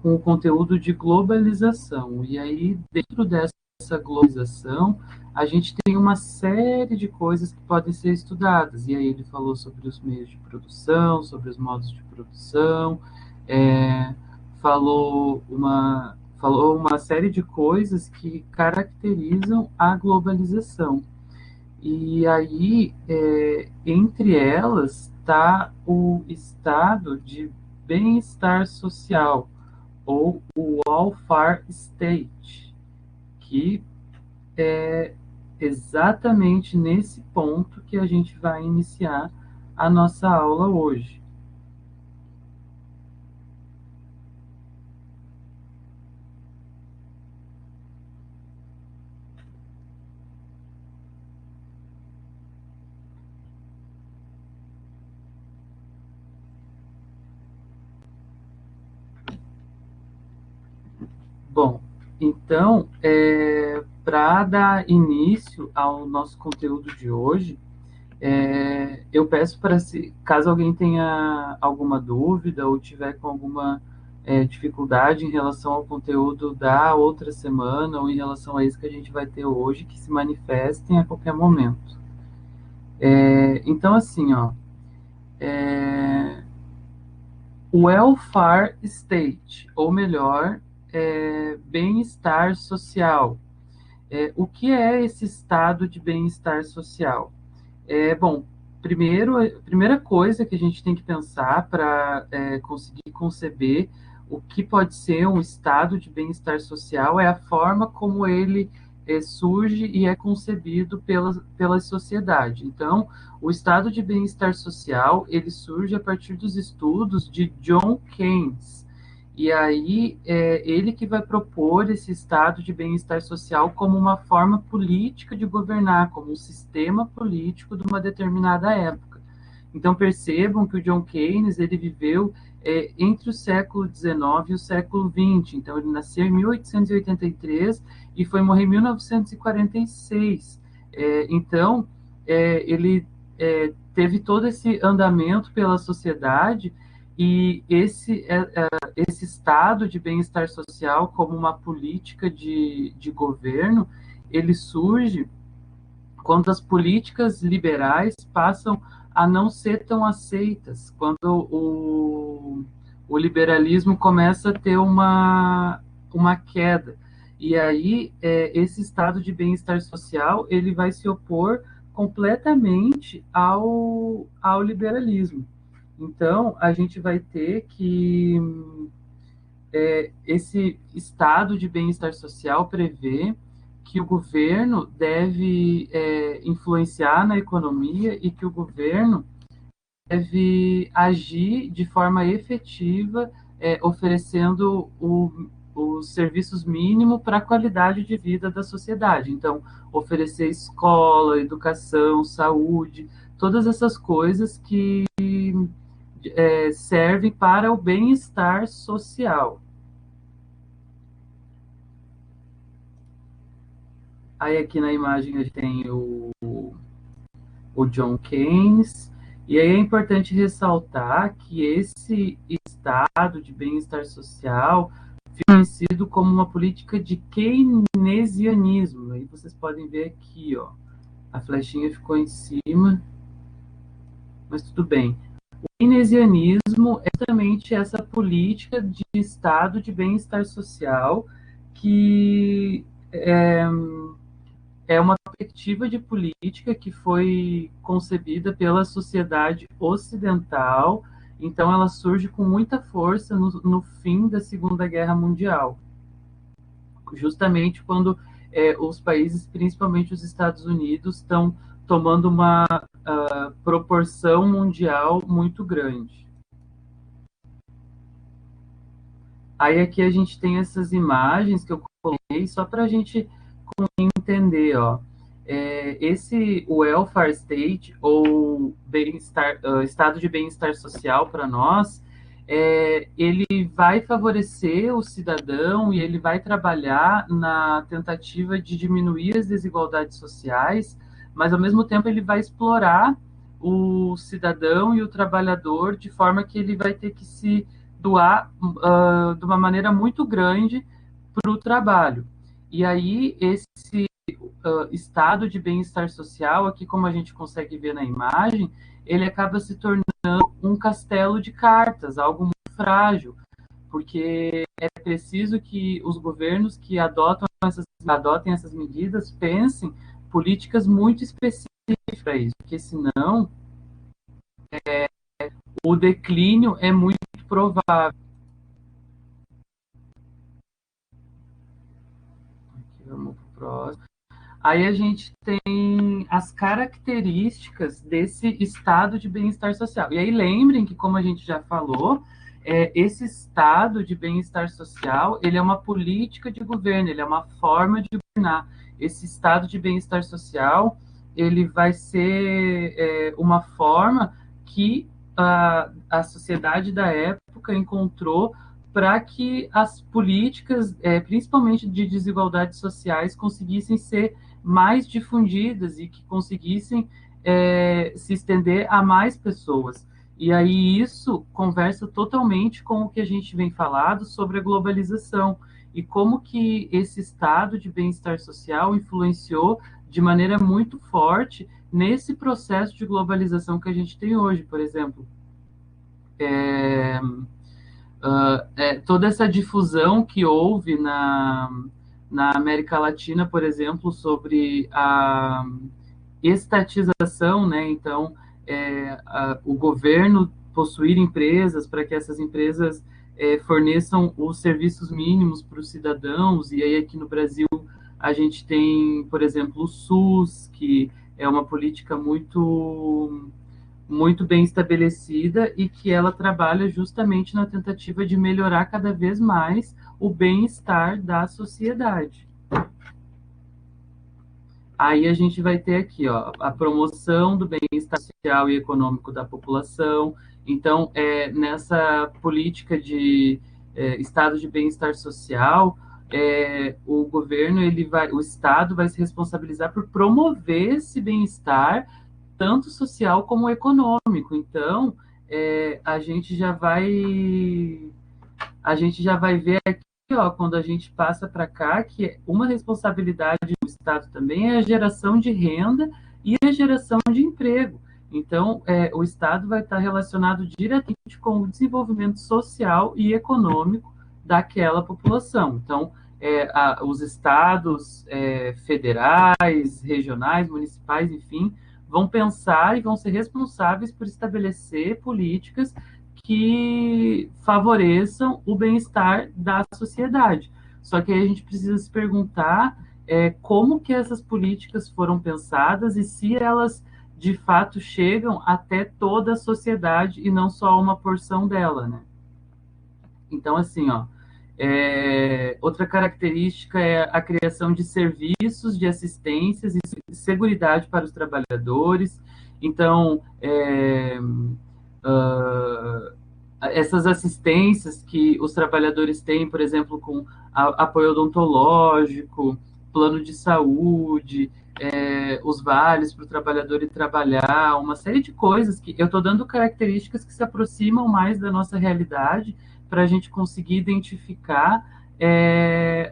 com o conteúdo de globalização. E aí, dentro dessa globalização, a gente tem uma série de coisas que podem ser estudadas. E aí ele falou sobre os meios de produção, sobre os modos de produção, é, falou uma série de coisas que caracterizam a globalização. E aí, entre elas, está o estado de bem-estar social, ou o welfare state, que é exatamente nesse ponto que a gente vai iniciar a nossa aula hoje. Bom, então, para dar início ao nosso conteúdo de hoje, eu peço para, se caso alguém tenha alguma dúvida ou tiver com alguma dificuldade em relação ao conteúdo da outra semana ou em relação a isso que a gente vai ter hoje, que se manifestem a qualquer momento. Então, assim, ó, é, welfare state, ou melhor, bem-estar social. O que é esse estado de bem-estar social? Bom, primeiro, a primeira coisa que a gente tem que pensar para conseguir conceber o que pode ser um estado de bem-estar social é a forma como ele surge e é concebido pela sociedade. Então, o estado de bem-estar social ele surge a partir dos estudos de John Keynes. E aí, ele que vai propor esse estado de bem-estar social como uma forma política de governar, como um sistema político de uma determinada época. Então, percebam que o John Keynes ele viveu entre o século XIX e o século XX. Então, ele nasceu em 1883 e foi morrer em 1946. Então, ele teve todo esse andamento pela sociedade e esse estado de bem-estar social como uma política de governo, ele surge quando as políticas liberais passam a não ser tão aceitas, quando o liberalismo começa a ter uma queda. E aí, esse estado de bem-estar social, ele vai se opor completamente ao liberalismo. Então, a gente vai ter que esse estado de bem-estar social prevê que o governo deve influenciar na economia e que o governo deve agir de forma efetiva, oferecendo os serviços mínimos para a qualidade de vida da sociedade. Então, oferecer escola, educação, saúde, todas essas coisas que servem para o bem-estar social. Aí aqui na imagem a gente tem o John Keynes, e aí é importante ressaltar que esse estado de bem-estar social foi conhecido como uma política de keynesianismo. Aí vocês podem ver aqui, ó, a flechinha ficou em cima, mas tudo bem. O keynesianismo é justamente essa política de estado de bem-estar social que é uma perspectiva de política que foi concebida pela sociedade ocidental, então ela surge com muita força no fim da Segunda Guerra Mundial, justamente quando os países, principalmente os Estados Unidos, estão tomando uma proporção mundial muito grande. Aí aqui a gente tem essas imagens que eu coloquei só para a gente entender, ó. Esse welfare state, ou bem-estar, estado de bem-estar social para nós, ele vai favorecer o cidadão e ele vai trabalhar na tentativa de diminuir as desigualdades sociais, mas ao mesmo tempo ele vai explorar o cidadão e o trabalhador de forma que ele vai ter que se doar de uma maneira muito grande para o trabalho. E aí, esse estado de bem-estar social, aqui como a gente consegue ver na imagem, ele acaba se tornando um castelo de cartas, algo muito frágil, porque é preciso que os governos que adotem essas medidas pensem políticas muito específicas para isso, porque senão o declínio é muito provável. Aqui, vamos para o próximo. Aí a gente tem as características desse estado de bem-estar social. E aí lembrem que, como a gente já falou, esse estado de bem-estar social, ele é uma política de governo, ele é uma forma de governar. Esse estado de bem-estar social, ele vai ser uma forma que a sociedade da época encontrou para que as políticas, principalmente de desigualdades sociais, conseguissem ser mais difundidas e que conseguissem se estender a mais pessoas. E aí isso conversa totalmente com o que a gente vem falado sobre a globalização e como que esse estado de bem-estar social influenciou de maneira muito forte nesse processo de globalização que a gente tem hoje, por exemplo. É, toda essa difusão que houve na América Latina, por exemplo, sobre a estatização, né? Então, o governo possuir empresas para que essas empresas forneçam os serviços mínimos para os cidadãos. E aí aqui no Brasil a gente tem, por exemplo, o SUS, que é uma política muito bem estabelecida e que ela trabalha justamente na tentativa de melhorar cada vez mais o bem-estar da sociedade. Aí a gente vai ter aqui, ó, a promoção do bem-estar social e econômico da população. Então, nessa política de estado de bem-estar social, o governo, o Estado vai se responsabilizar por promover esse bem-estar, tanto social como econômico. Então, a gente já vai ver aqui, ó, quando a gente passa para cá, que uma responsabilidade do Estado também é a geração de renda e a geração de emprego. Então, o Estado vai estar relacionado diretamente com o desenvolvimento social e econômico daquela população. Então, os estados federais, regionais, municipais, enfim, vão pensar e vão ser responsáveis por estabelecer políticas que favoreçam o bem-estar da sociedade. Só que aí a gente precisa se perguntar como que essas políticas foram pensadas e se elas de fato chegam até toda a sociedade e não só uma porção dela, né? Então, assim, ó, outra característica é a criação de serviços de assistências e seguridade para os trabalhadores. Então, uh, essas assistências que os trabalhadores têm, por exemplo, com apoio odontológico, plano de saúde, os vales para o trabalhador ir trabalhar, uma série de coisas que eu estou dando características que se aproximam mais da nossa realidade para a gente conseguir identificar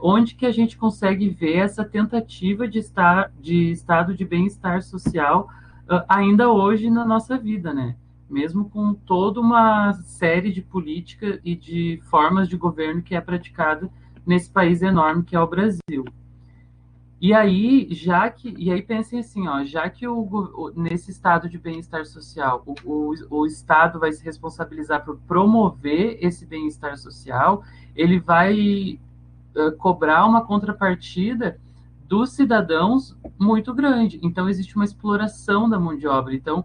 onde que a gente consegue ver essa tentativa de estado de bem-estar social ainda hoje na nossa vida, né? Mesmo com toda uma série de políticas e de formas de governo que é praticada nesse país enorme que é o Brasil. E aí pensem assim, ó, já que nesse estado de bem-estar social, o Estado vai se responsabilizar por promover esse bem-estar social, ele vai cobrar uma contrapartida dos cidadãos muito grande. Então, existe uma exploração da mão de obra. Então,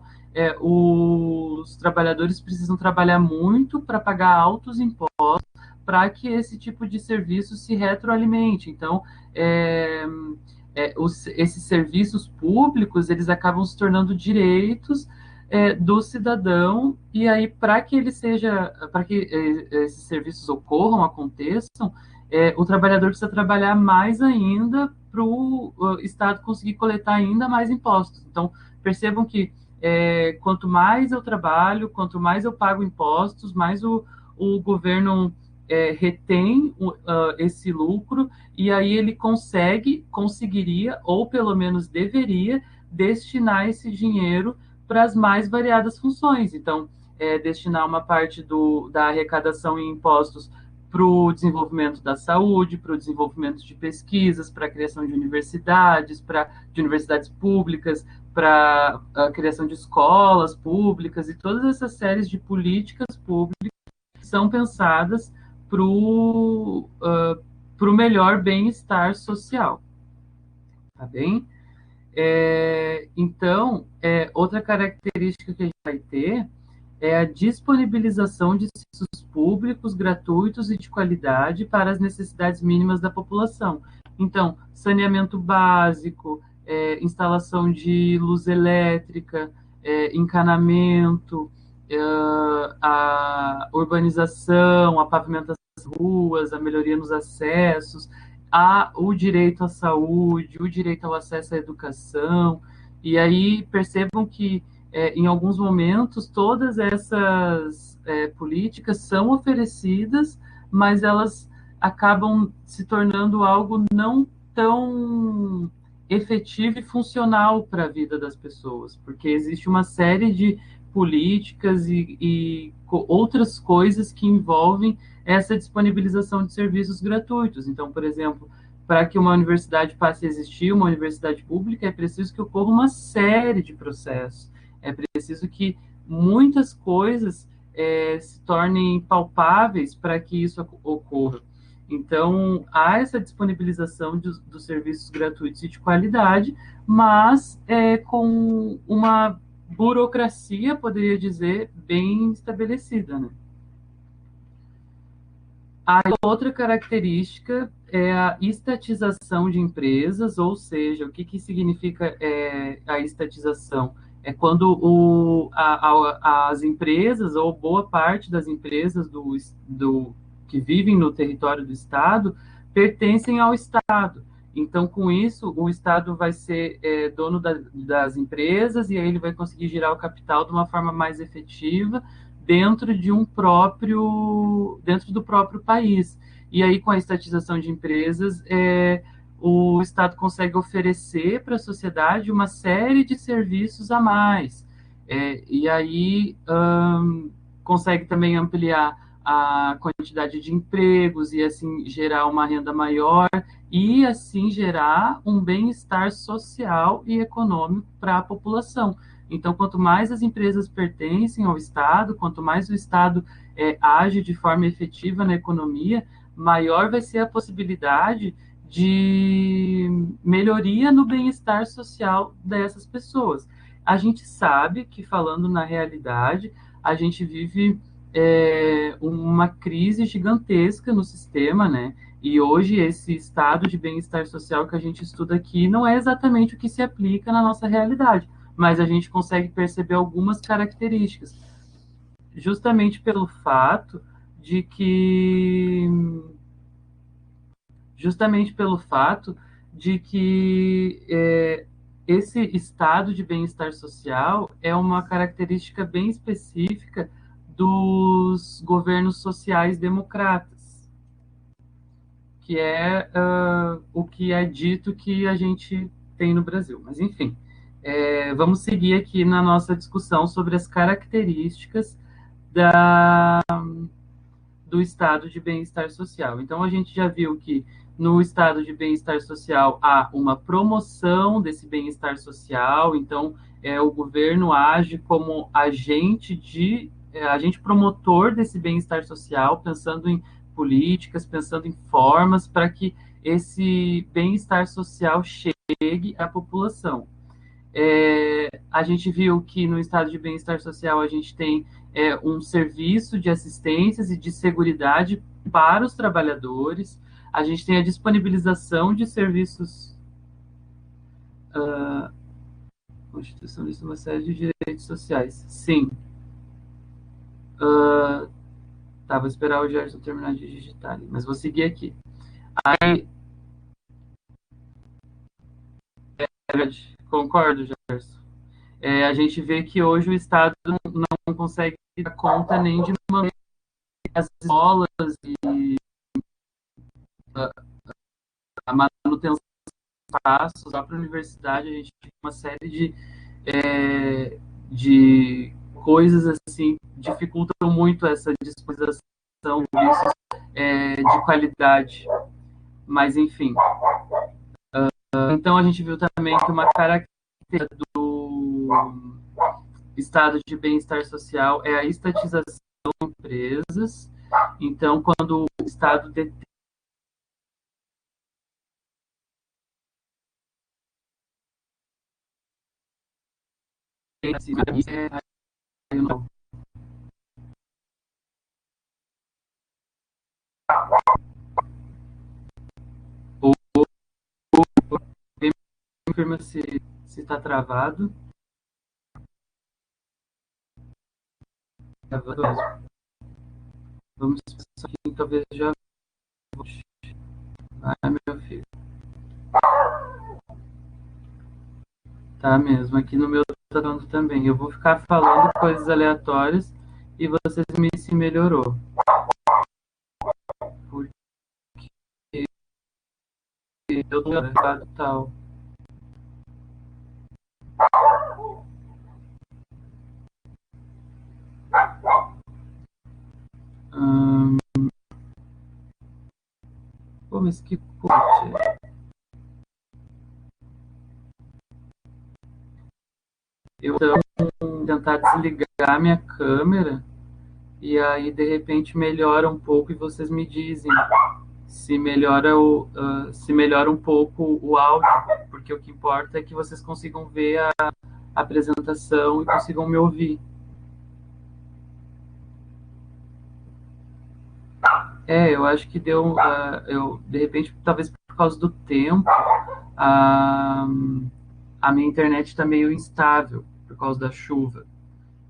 os trabalhadores precisam trabalhar muito para pagar altos impostos para que esse tipo de serviço se retroalimente. Então, esses serviços públicos, eles acabam se tornando direitos do cidadão, e aí, para que esses serviços ocorram, aconteçam, o trabalhador precisa trabalhar mais ainda para o Estado conseguir coletar ainda mais impostos. Então, percebam que quanto mais eu trabalho, quanto mais eu pago impostos, mais o governo retém esse lucro, e aí ele conseguiria, ou pelo menos deveria, destinar esse dinheiro para as mais variadas funções. Então, destinar uma parte da arrecadação em impostos para o desenvolvimento da saúde, para o desenvolvimento de pesquisas, para a criação de universidades públicas, para a criação de escolas públicas, e todas essas séries de políticas públicas são pensadas para o melhor bem-estar social. Tá bem? Então, outra característica que a gente vai ter é a disponibilização de serviços públicos gratuitos e de qualidade para as necessidades mínimas da população. Então, saneamento básico, instalação de luz elétrica, encanamento, a urbanização, a pavimentação das ruas, a melhoria nos acessos, o direito à saúde, o direito ao acesso à educação. E aí percebam que em alguns momentos, todas essas políticas são oferecidas, mas elas acabam se tornando algo não tão efetivo e funcional para a vida das pessoas, porque existe uma série de políticas e outras coisas que envolvem essa disponibilização de serviços gratuitos. Então, por exemplo, para que uma universidade passe a existir, uma universidade pública, é preciso que ocorra uma série de processos. É preciso que muitas coisas se tornem palpáveis para que isso ocorra. Então, há essa disponibilização dos serviços gratuitos e de qualidade, mas com uma burocracia, poderia dizer, bem estabelecida, né? A outra característica é a estatização de empresas, ou seja, o que significa a estatização? É quando as empresas, ou boa parte das empresas que vivem no território do Estado, pertencem ao Estado. Então, com isso, o Estado vai ser dono das empresas, e aí ele vai conseguir girar o capital de uma forma mais efetiva, dentro do próprio país. E aí, com a estatização de empresas, o Estado consegue oferecer para a sociedade uma série de serviços a mais. E aí consegue também ampliar a quantidade de empregos e assim gerar uma renda maior e assim gerar um bem-estar social e econômico para a população. Então, quanto mais as empresas pertencem ao Estado, quanto mais o Estado age de forma efetiva na economia, maior vai ser a possibilidade de melhoria no bem-estar social dessas pessoas. A gente sabe que, falando na realidade, a gente vive uma crise gigantesca no sistema, né? E hoje esse estado de bem-estar social que a gente estuda aqui não é exatamente o que se aplica na nossa realidade, mas a gente consegue perceber algumas características, justamente pelo fato de que esse estado de bem-estar social é uma característica bem específica dos governos sociais democratas, que é o que é dito que a gente tem no Brasil. Mas, enfim, vamos seguir aqui na nossa discussão sobre as características do estado de bem-estar social. Então, a gente já viu que no estado de bem-estar social há uma promoção desse bem-estar social, então o governo age como agente promotor desse bem-estar social, pensando em políticas, pensando em formas para que esse bem-estar social chegue à população. A gente viu que no estado de bem-estar social a gente tem um serviço de assistências e de seguridade para os trabalhadores, a gente tem a disponibilização de serviços, Constituição lista uma série de direitos sociais. Sim. Vou esperar o Gerson terminar de digitar, mas vou seguir aqui. Aí, concordo, Gerson. A gente vê que hoje o Estado não consegue dar conta nem de manter as escolas e a manutenção dos espaços, lá para a universidade, a gente tem uma série de coisas assim dificultam muito essa disponibilização de serviços de qualidade. Mas, enfim. Então, a gente viu também que uma característica do estado de bem-estar social é a estatização de empresas. Então, quando o Estado detém confirma se está travado. Travado mesmo. Vamos pensar aqui, talvez já. Vai, meu filho. Tá mesmo, aqui no meu tá dando também. Eu vou ficar falando coisas aleatórias e vocês me se melhorou. Porque eu tô gravado tal. Pô, mas que coisa. Eu vou tentar desligar minha câmera e aí de repente melhora um pouco e vocês me dizem se melhora se melhora um pouco o áudio, porque o que importa é que vocês consigam ver a apresentação e consigam me ouvir. Eu acho que deu, de repente, talvez por causa do tempo, a minha internet está meio instável por causa da chuva,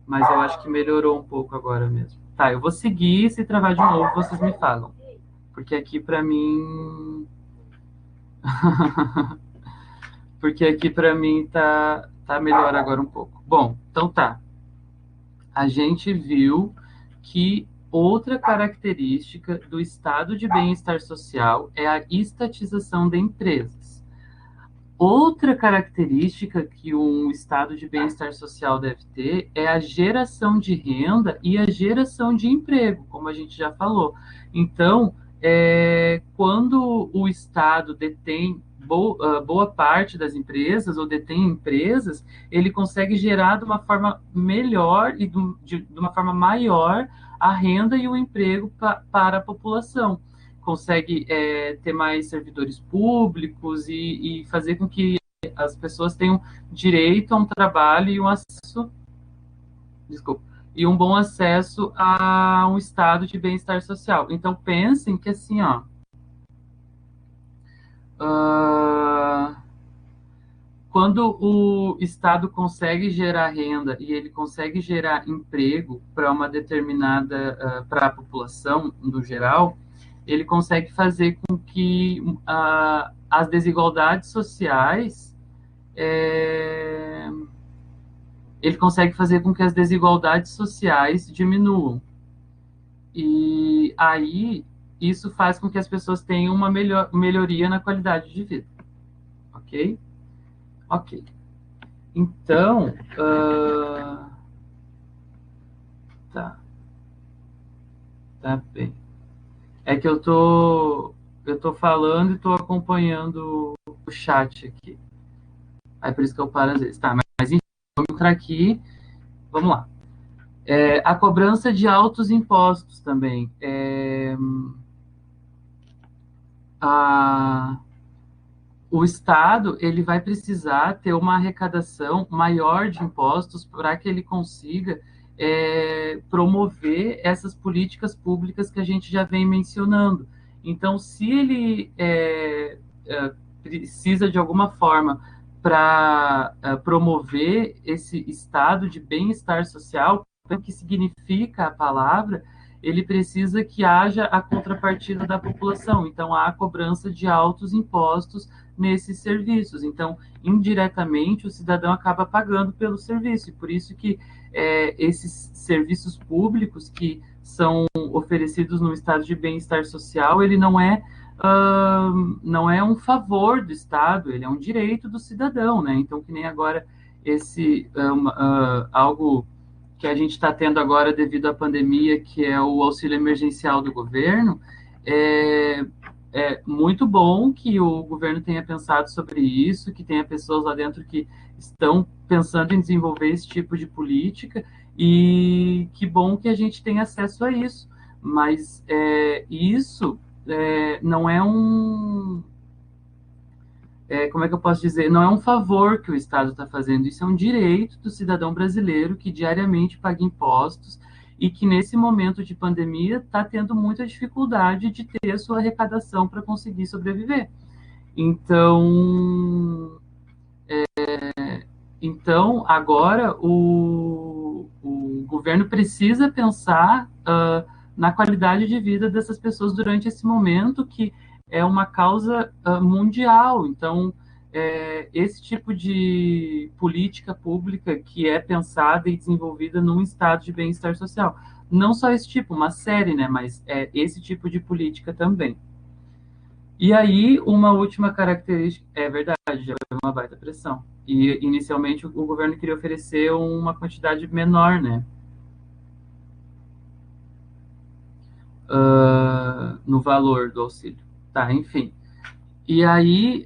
mas eu acho que melhorou um pouco agora mesmo. Tá, eu vou seguir, se travar de novo, vocês me falam, porque aqui para mim, porque aqui para mim tá melhor agora um pouco. Bom, então tá. A gente viu que outra característica do estado de bem-estar social é a estatização de empresas. Outra característica que um estado de bem-estar social deve ter é a geração de renda e a geração de emprego, como a gente já falou. Então, quando o estado detém boa parte das empresas ou detém empresas, ele consegue gerar de uma forma melhor e de uma forma maior a renda e o emprego para a população. Consegue ter mais servidores públicos e fazer com que as pessoas tenham direito a um trabalho e um acesso, desculpa, e um bom acesso a um estado de bem-estar social. Então pensem que assim, ó, quando o Estado consegue gerar renda e ele consegue gerar emprego para uma determinada, para a população no geral, ele consegue fazer com que as desigualdades sociais, ele consegue fazer com que as desigualdades sociais diminuam. E aí, isso faz com que as pessoas tenham uma melhoria na qualidade de vida. Ok? Ok. Então, tá bem. É que eu tô falando e tô acompanhando o chat aqui. Aí por isso que eu paro às vezes. Tá, mas enfim, vamos entrar aqui. Vamos lá. A cobrança de altos impostos também. A, o Estado ele vai precisar ter uma arrecadação maior de impostos para que ele consiga promover essas políticas públicas que a gente já vem mencionando. Então, se ele precisa de alguma forma para promover esse estado de bem-estar social, o que significa a palavra, ele precisa que haja a contrapartida da população. Então, há a cobrança de altos impostos nesses serviços. Então, indiretamente, o cidadão acaba pagando pelo serviço. E por isso que esses serviços públicos, que são oferecidos no estado de bem-estar social, ele não é um favor do Estado, ele é um direito do cidadão, né? Então, que nem agora algo que a gente está tendo agora devido à pandemia, que é o auxílio emergencial do governo, é, é muito bom que o governo tenha pensado sobre isso, que tenha pessoas lá dentro que estão pensando em desenvolver esse tipo de política, e que bom que a gente tem acesso a isso. Mas isso não é como é que eu posso dizer? Não é um favor que o Estado está fazendo, isso é um direito do cidadão brasileiro que diariamente paga impostos e que nesse momento de pandemia está tendo muita dificuldade de ter a sua arrecadação para conseguir sobreviver. Então, agora o governo precisa pensar na qualidade de vida dessas pessoas durante esse momento, que é uma causa mundial. Então, esse tipo de política pública que é pensada e desenvolvida num estado de bem-estar social. Não só esse tipo, uma série, né? Mas esse tipo de política também. E aí, uma última característica, é verdade, já foi uma baita pressão. E inicialmente o governo queria oferecer uma quantidade menor, né? No valor do auxílio. Tá, enfim. E aí,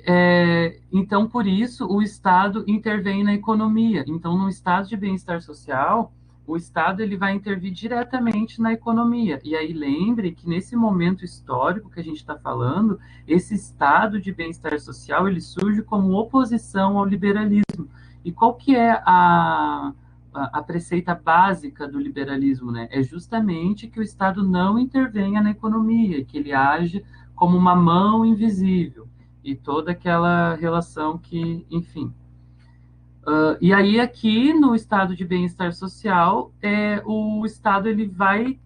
então, por isso, o Estado intervém na economia. Então, no estado de bem-estar social, o Estado ele vai intervir diretamente na economia. E aí, lembre que nesse momento histórico que a gente está falando, esse estado de bem-estar social ele surge como oposição ao liberalismo. E qual que é a preceita básica do liberalismo, né? É justamente que o Estado não intervenha na economia, que ele age como uma mão invisível e toda aquela relação que, enfim. E aí aqui no estado de bem-estar social, o Estado ele vai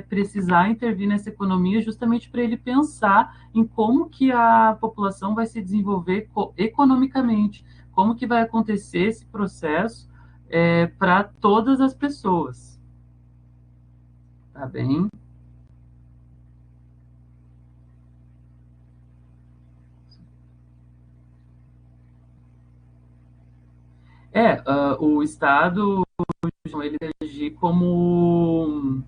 precisar intervir nessa economia justamente para ele pensar em como que a população vai se desenvolver economicamente, como que vai acontecer esse processo para todas as pessoas, tá bem? O Estado ele agir como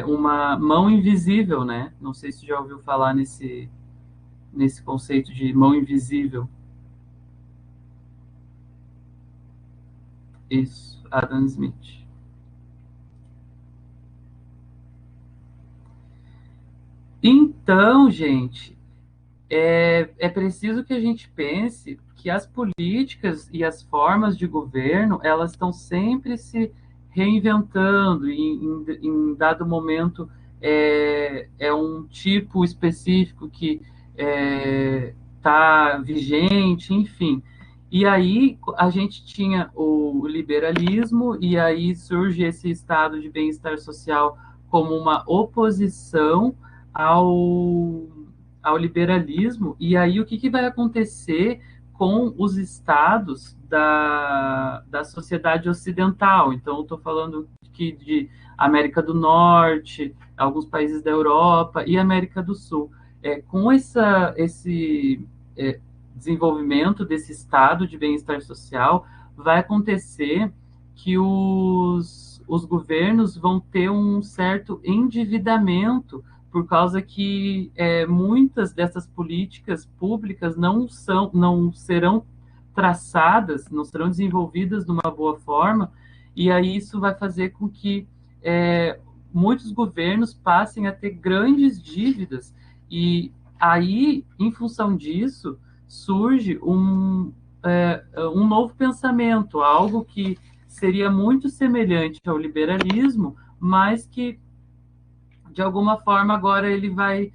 uma mão invisível, né? Não sei se já ouviu falar nesse conceito de mão invisível. Isso, Adam Smith. Então, gente, é preciso que a gente pense que as políticas e as formas de governo, elas estão sempre se reinventando, e em dado momento é um tipo específico que está vigente, enfim. E aí a gente tinha o liberalismo, e aí surge esse estado de bem-estar social como uma oposição ao liberalismo, e aí o que vai acontecer com os estados da sociedade ocidental? Então, estou falando aqui de América do Norte, alguns países da Europa e América do Sul. Com esse desenvolvimento desse estado de bem-estar social, vai acontecer que os governos vão ter um certo endividamento por causa que muitas dessas políticas públicas não serão traçadas, não serão desenvolvidas de uma boa forma, e aí isso vai fazer com que muitos governos passem a ter grandes dívidas, e aí, em função disso, surge um novo pensamento, algo que seria muito semelhante ao liberalismo, mas que de alguma forma agora ele vai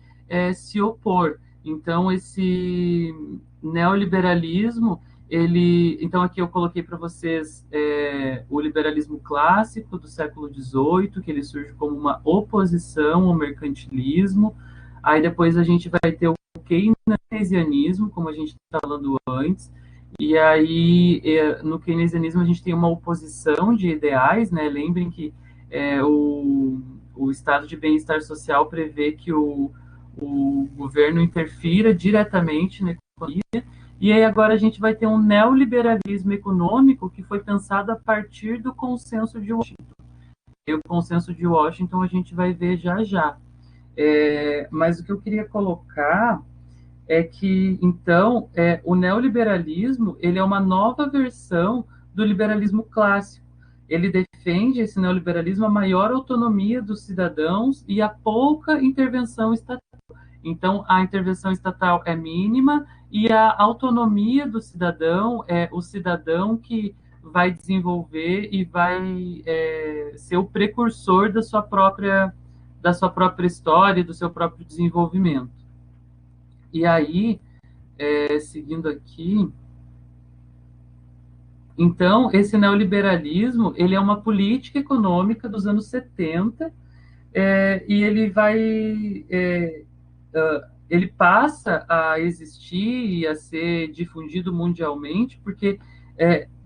se opor. Então esse neoliberalismo, então aqui eu coloquei para vocês o liberalismo clássico do século XVIII, que ele surge como uma oposição ao mercantilismo. Aí depois a gente vai ter o keynesianismo, como a gente está falando antes. E aí no keynesianismo a gente tem uma oposição de ideais, né? Lembrem que o o estado de bem-estar social prevê que o governo interfira diretamente na economia, e aí agora a gente vai ter um neoliberalismo econômico que foi pensado a partir do consenso de Washington. E o consenso de Washington a gente vai ver já já. Mas o que eu queria colocar é que, então, o neoliberalismo ele é uma nova versão do liberalismo clássico. Ele defende, esse neoliberalismo, a maior autonomia dos cidadãos e a pouca intervenção estatal. Então, a intervenção estatal é mínima e a autonomia do cidadão é o cidadão que vai desenvolver e vai ser o precursor da sua própria história, do seu próprio desenvolvimento. E aí, seguindo aqui, então, esse neoliberalismo, ele é uma política econômica dos anos 70, e ele vai, ele passa a existir e a ser difundido mundialmente, porque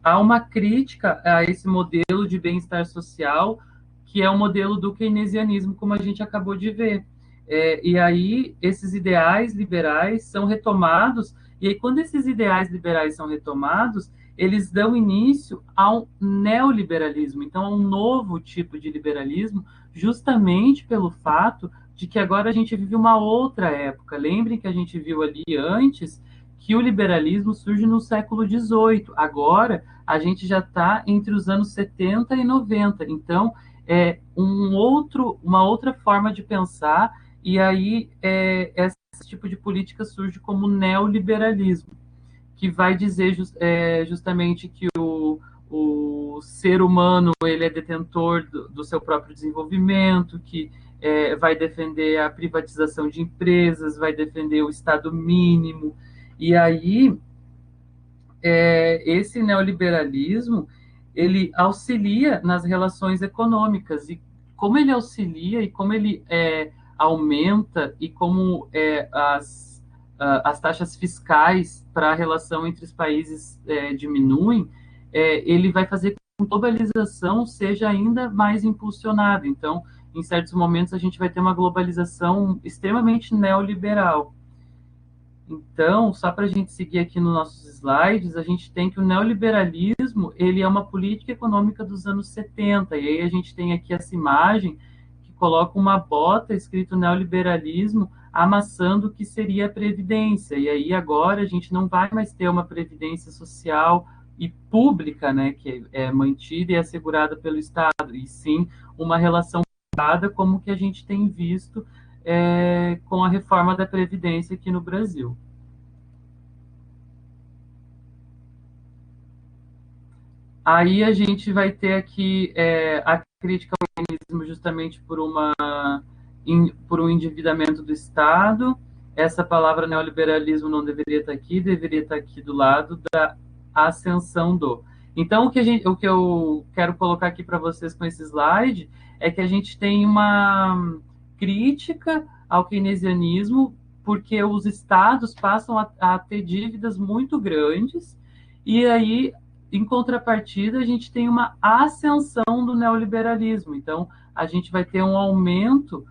há uma crítica a esse modelo de bem-estar social, que é o modelo do keynesianismo, como a gente acabou de ver. E aí, esses ideais liberais são retomados, e aí, quando esses ideais liberais são retomados, eles dão início a um neoliberalismo, então a um novo tipo de liberalismo, justamente pelo fato de que agora a gente vive uma outra época. Lembrem que a gente viu ali antes que o liberalismo surge no século XVIII. Agora a gente já está entre os anos 70 e 90. Então é uma outra forma de pensar, e aí esse tipo de política surge como neoliberalismo, que vai dizer justamente que o ser humano ele é detentor do seu próprio desenvolvimento, que vai defender a privatização de empresas, vai defender o Estado mínimo. E aí, esse neoliberalismo, ele auxilia nas relações econômicas, e como ele auxilia e como ele aumenta e como as taxas fiscais para a relação entre os países diminuem, ele vai fazer com que a globalização seja ainda mais impulsionada. Então, em certos momentos, a gente vai ter uma globalização extremamente neoliberal. Então, só para a gente seguir aqui nos nossos slides, a gente tem que o neoliberalismo ele é uma política econômica dos anos 70, e aí a gente tem aqui essa imagem que coloca uma bota escrito neoliberalismo amassando o que seria a previdência, e aí agora a gente não vai mais ter uma previdência social e pública, né, que é mantida e assegurada pelo Estado, e sim uma relação privada como que a gente tem visto com a reforma da Previdência aqui no Brasil. Aí a gente vai ter aqui a crítica ao mecanismo justamente por um endividamento do Estado. Essa palavra neoliberalismo não deveria estar aqui, deveria estar aqui do lado da ascensão do. Então, o que eu quero colocar aqui para vocês com esse slide é que a gente tem uma crítica ao keynesianismo, porque os estados passam a ter dívidas muito grandes, e aí, em contrapartida, a gente tem uma ascensão do neoliberalismo. Então, a gente vai ter um aumento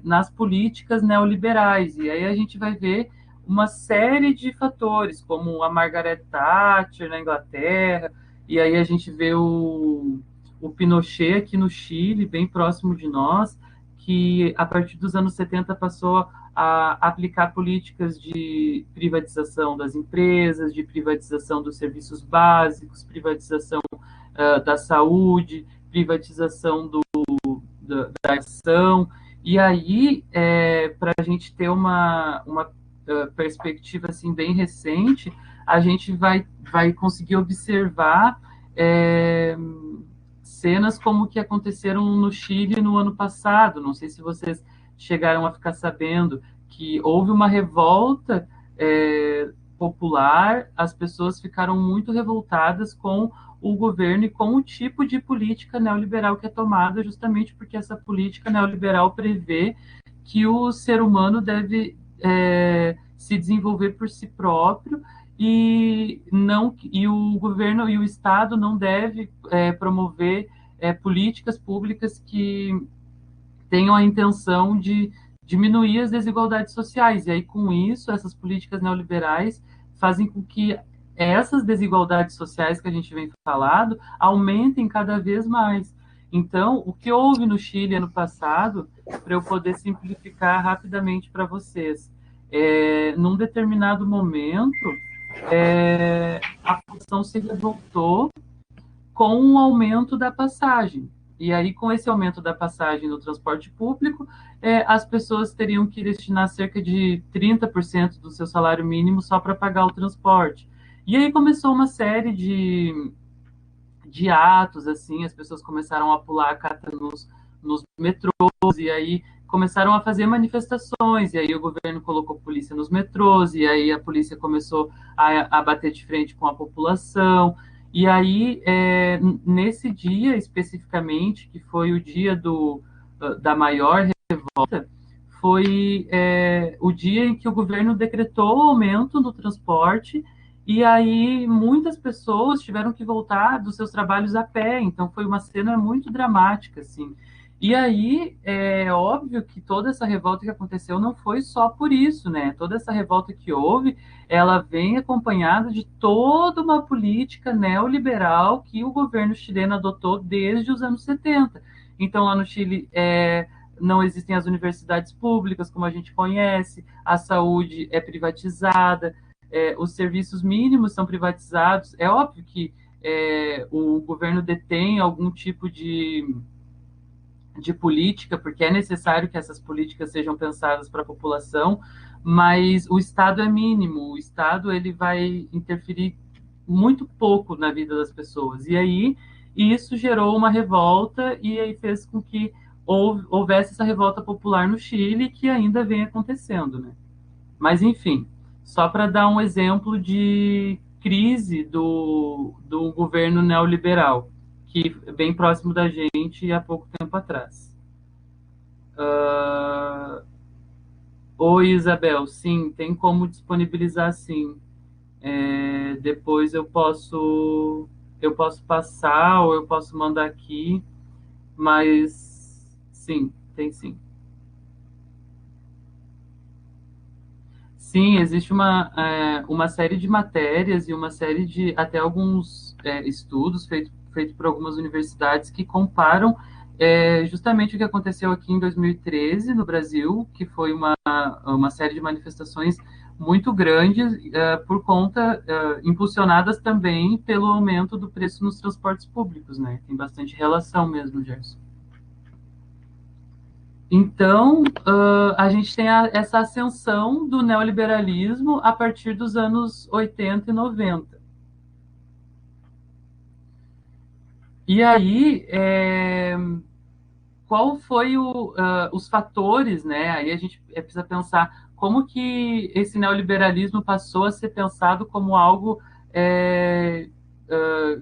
nas políticas neoliberais, e aí a gente vai ver uma série de fatores, como a Margaret Thatcher na Inglaterra, e aí a gente vê o Pinochet aqui no Chile, bem próximo de nós, que a partir dos anos 70 passou a aplicar políticas de privatização das empresas, de privatização dos serviços básicos, privatização da saúde, privatização da ação. E aí, para a gente ter uma perspectiva assim, bem recente, a gente vai conseguir observar cenas como que aconteceram no Chile no ano passado. Não sei se vocês chegaram a ficar sabendo que houve uma revolta popular, as pessoas ficaram muito revoltadas com o governo e com o tipo de política neoliberal que é tomada, justamente porque essa política neoliberal prevê que o ser humano deve se desenvolver por si próprio, e o governo e o Estado não deve promover políticas públicas que tenham a intenção de diminuir as desigualdades sociais. E aí, com isso, essas políticas neoliberais fazem com que essas desigualdades sociais que a gente vem falando aumentem cada vez mais. Então, o que houve no Chile ano passado, para eu poder simplificar rapidamente para vocês, num determinado momento, a população se revoltou com o aumento da passagem. E aí, com esse aumento da passagem no transporte público, as pessoas teriam que destinar cerca de 30% do seu salário mínimo só para pagar o transporte. E aí começou uma série de atos, assim, as pessoas começaram a pular a cata nos metrôs, e aí começaram a fazer manifestações, e aí o governo colocou polícia nos metrôs, e aí a polícia começou a bater de frente com a população, e aí, nesse dia especificamente, que foi o dia da maior revolta, foi o dia em que o governo decretou o aumento do transporte, e aí muitas pessoas tiveram que voltar dos seus trabalhos a pé, então foi uma cena muito dramática, assim. E aí é óbvio que toda essa revolta que aconteceu não foi só por isso, né? Toda essa revolta que houve, ela vem acompanhada de toda uma política neoliberal que o governo chileno adotou desde os anos 70. Então, lá no Chile, não existem as universidades públicas, como a gente conhece, a saúde é privatizada, os serviços mínimos são privatizados. É óbvio que o governo detém algum tipo de política, porque é necessário que essas políticas sejam pensadas para a população, mas o Estado é mínimo, o Estado ele vai interferir muito pouco na vida das pessoas. E aí isso gerou uma revolta e aí fez com que houvesse essa revolta popular no Chile, que ainda vem acontecendo, né? Mas, enfim, só para dar um exemplo de crise do governo neoliberal, que é bem próximo da gente há pouco tempo atrás. Oi, Isabel, sim, tem como disponibilizar, sim. Depois eu posso passar ou eu posso mandar aqui, mas sim, tem sim. Sim, existe uma série de matérias e uma série de até alguns estudos feitos por algumas universidades que comparam justamente o que aconteceu aqui em 2013 no Brasil, que foi uma série de manifestações muito grandes por conta, impulsionadas também pelo aumento do preço nos transportes públicos, né? Tem bastante relação mesmo, Gerson. Então, a gente tem essa ascensão do neoliberalismo a partir dos anos 80 e 90. E aí, qual foi os fatores, né? Aí a gente precisa pensar como que esse neoliberalismo passou a ser pensado como algo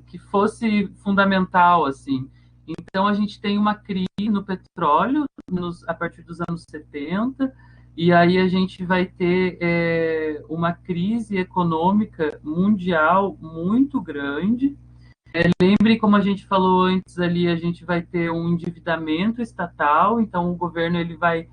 que fosse fundamental, assim. Então, a gente tem uma crise no petróleo a partir dos anos 70, e aí a gente vai ter uma crise econômica mundial muito grande. Lembre, como a gente falou antes ali, a gente vai ter um endividamento estatal, então o governo ele vai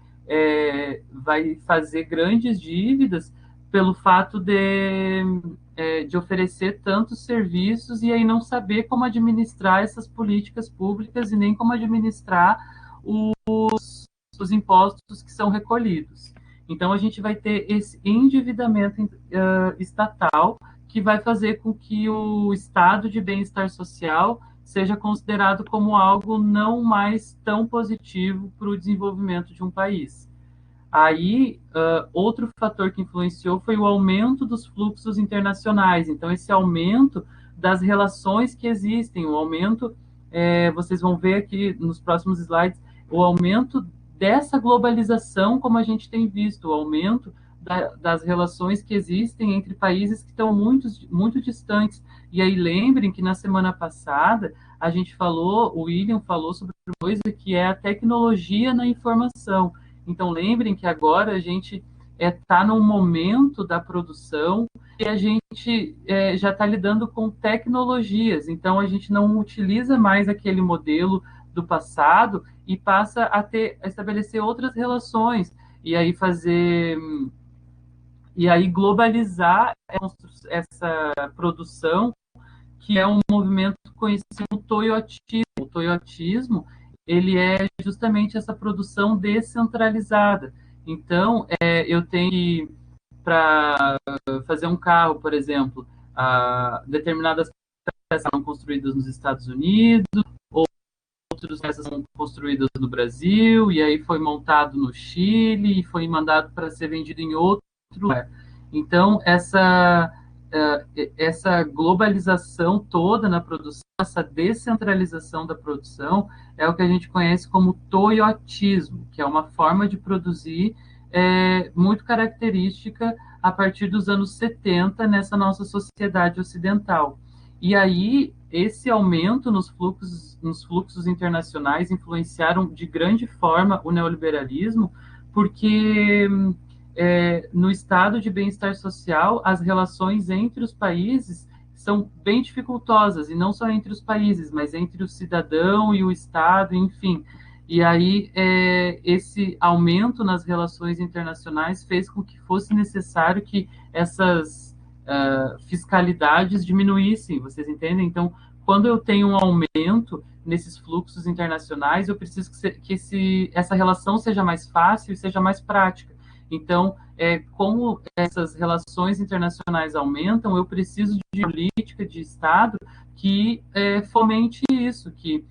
fazer grandes dívidas pelo fato de oferecer tantos serviços e aí não saber como administrar essas políticas públicas e nem como administrar os impostos que são recolhidos. Então, a gente vai ter esse endividamento estatal que vai fazer com que o estado de bem-estar social seja considerado como algo não mais tão positivo para o desenvolvimento de um país. Aí, outro fator que influenciou foi o aumento dos fluxos internacionais. Então, esse aumento das relações que existem, o aumento, vocês vão ver aqui nos próximos slides, o aumento dessa globalização, como a gente tem visto, o aumento das relações que existem entre países que estão muito, muito distantes. E aí, lembrem que na semana passada a gente falou, o William falou sobre uma coisa que é a tecnologia na informação. Então, lembrem que agora a gente está num momento da produção e a gente já está lidando com tecnologias. Então, a gente não utiliza mais aquele modelo do passado e passa a estabelecer outras relações e aí fazer e aí globalizar essa produção, que é um movimento conhecido como toyotismo. O toyotismo, ele é justamente essa produção descentralizada. Então, eu tenho para fazer um carro, por exemplo, determinadas peças são construídas nos Estados Unidos, outras peças são construídas no Brasil, e aí foi montado no Chile e foi mandado para ser vendido em outro lugar. Então, essa globalização toda na produção, essa descentralização da produção, é o que a gente conhece como toyotismo, que é uma forma de produzir muito característica a partir dos anos 70 nessa nossa sociedade ocidental. E aí, esse aumento nos fluxos internacionais influenciaram de grande forma o neoliberalismo, porque no estado de bem-estar social, as relações entre os países são bem dificultosas, e não só entre os países, mas entre o cidadão e o Estado, enfim. E aí, esse aumento nas relações internacionais fez com que fosse necessário que essas fiscalidades diminuíssem, vocês entendem? Então, quando eu tenho um aumento nesses fluxos internacionais, eu preciso que essa relação seja mais fácil e seja mais prática. Então, como essas relações internacionais aumentam, eu preciso de política de Estado que fomente isso, que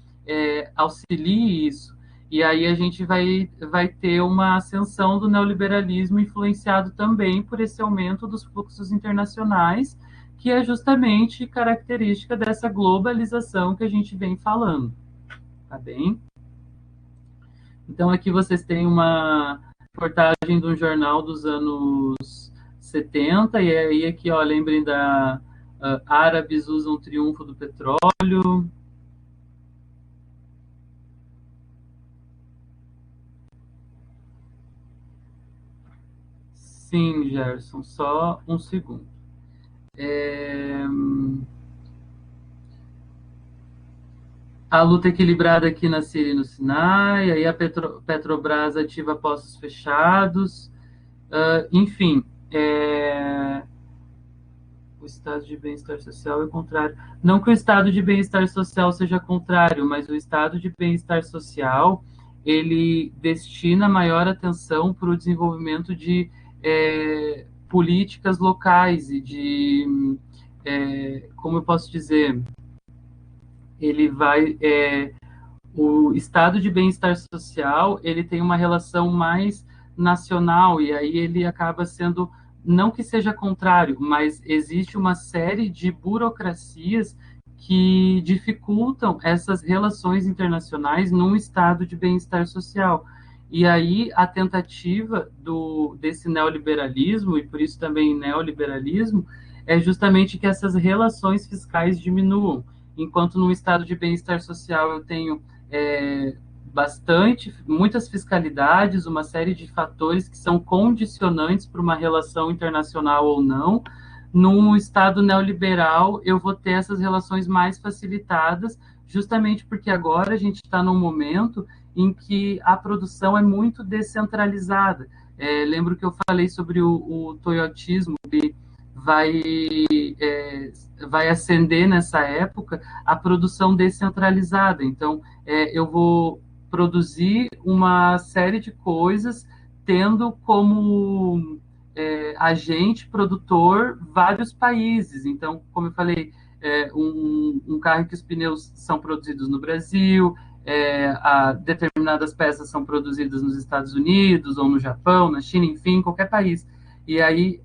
auxilie isso. E aí a gente vai ter uma ascensão do neoliberalismo influenciado também por esse aumento dos fluxos internacionais, que é justamente característica dessa globalização que a gente vem falando. Tá bem? Então aqui vocês têm uma reportagem de um jornal dos anos 70, e aí aqui, ó, lembrem da árabes usam o triunfo do petróleo. Sim, Gerson, só um segundo. É, a luta equilibrada aqui na Síria e no Sinai, aí a Petrobras ativa postos fechados, enfim, o estado de bem-estar social é contrário. Não que o estado de bem-estar social seja contrário, mas o estado de bem-estar social, ele destina maior atenção para o desenvolvimento de políticas locais e de, como eu posso dizer, ele vai o estado de bem-estar social, ele tem uma relação mais nacional, e aí ele acaba sendo, não que seja contrário, mas existe uma série de burocracias que dificultam essas relações internacionais num estado de bem-estar social. E aí a tentativa desse neoliberalismo, e por isso também neoliberalismo, é justamente que essas relações fiscais diminuam. Enquanto num estado de bem-estar social eu tenho muitas fiscalidades, uma série de fatores que são condicionantes para uma relação internacional ou não. Num Estado neoliberal, eu vou ter essas relações mais facilitadas, justamente porque agora a gente está num momento em que a produção é muito descentralizada. Lembro que eu falei sobre o toyotismo, que vai, vai ascender nessa época a produção descentralizada. Então, eu vou produzir uma série de coisas tendo como agente produtor vários países. Então, como eu falei, um carro que os pneus são produzidos no Brasil, determinadas peças são produzidas nos Estados Unidos ou no Japão, na China, enfim, qualquer país. E aí,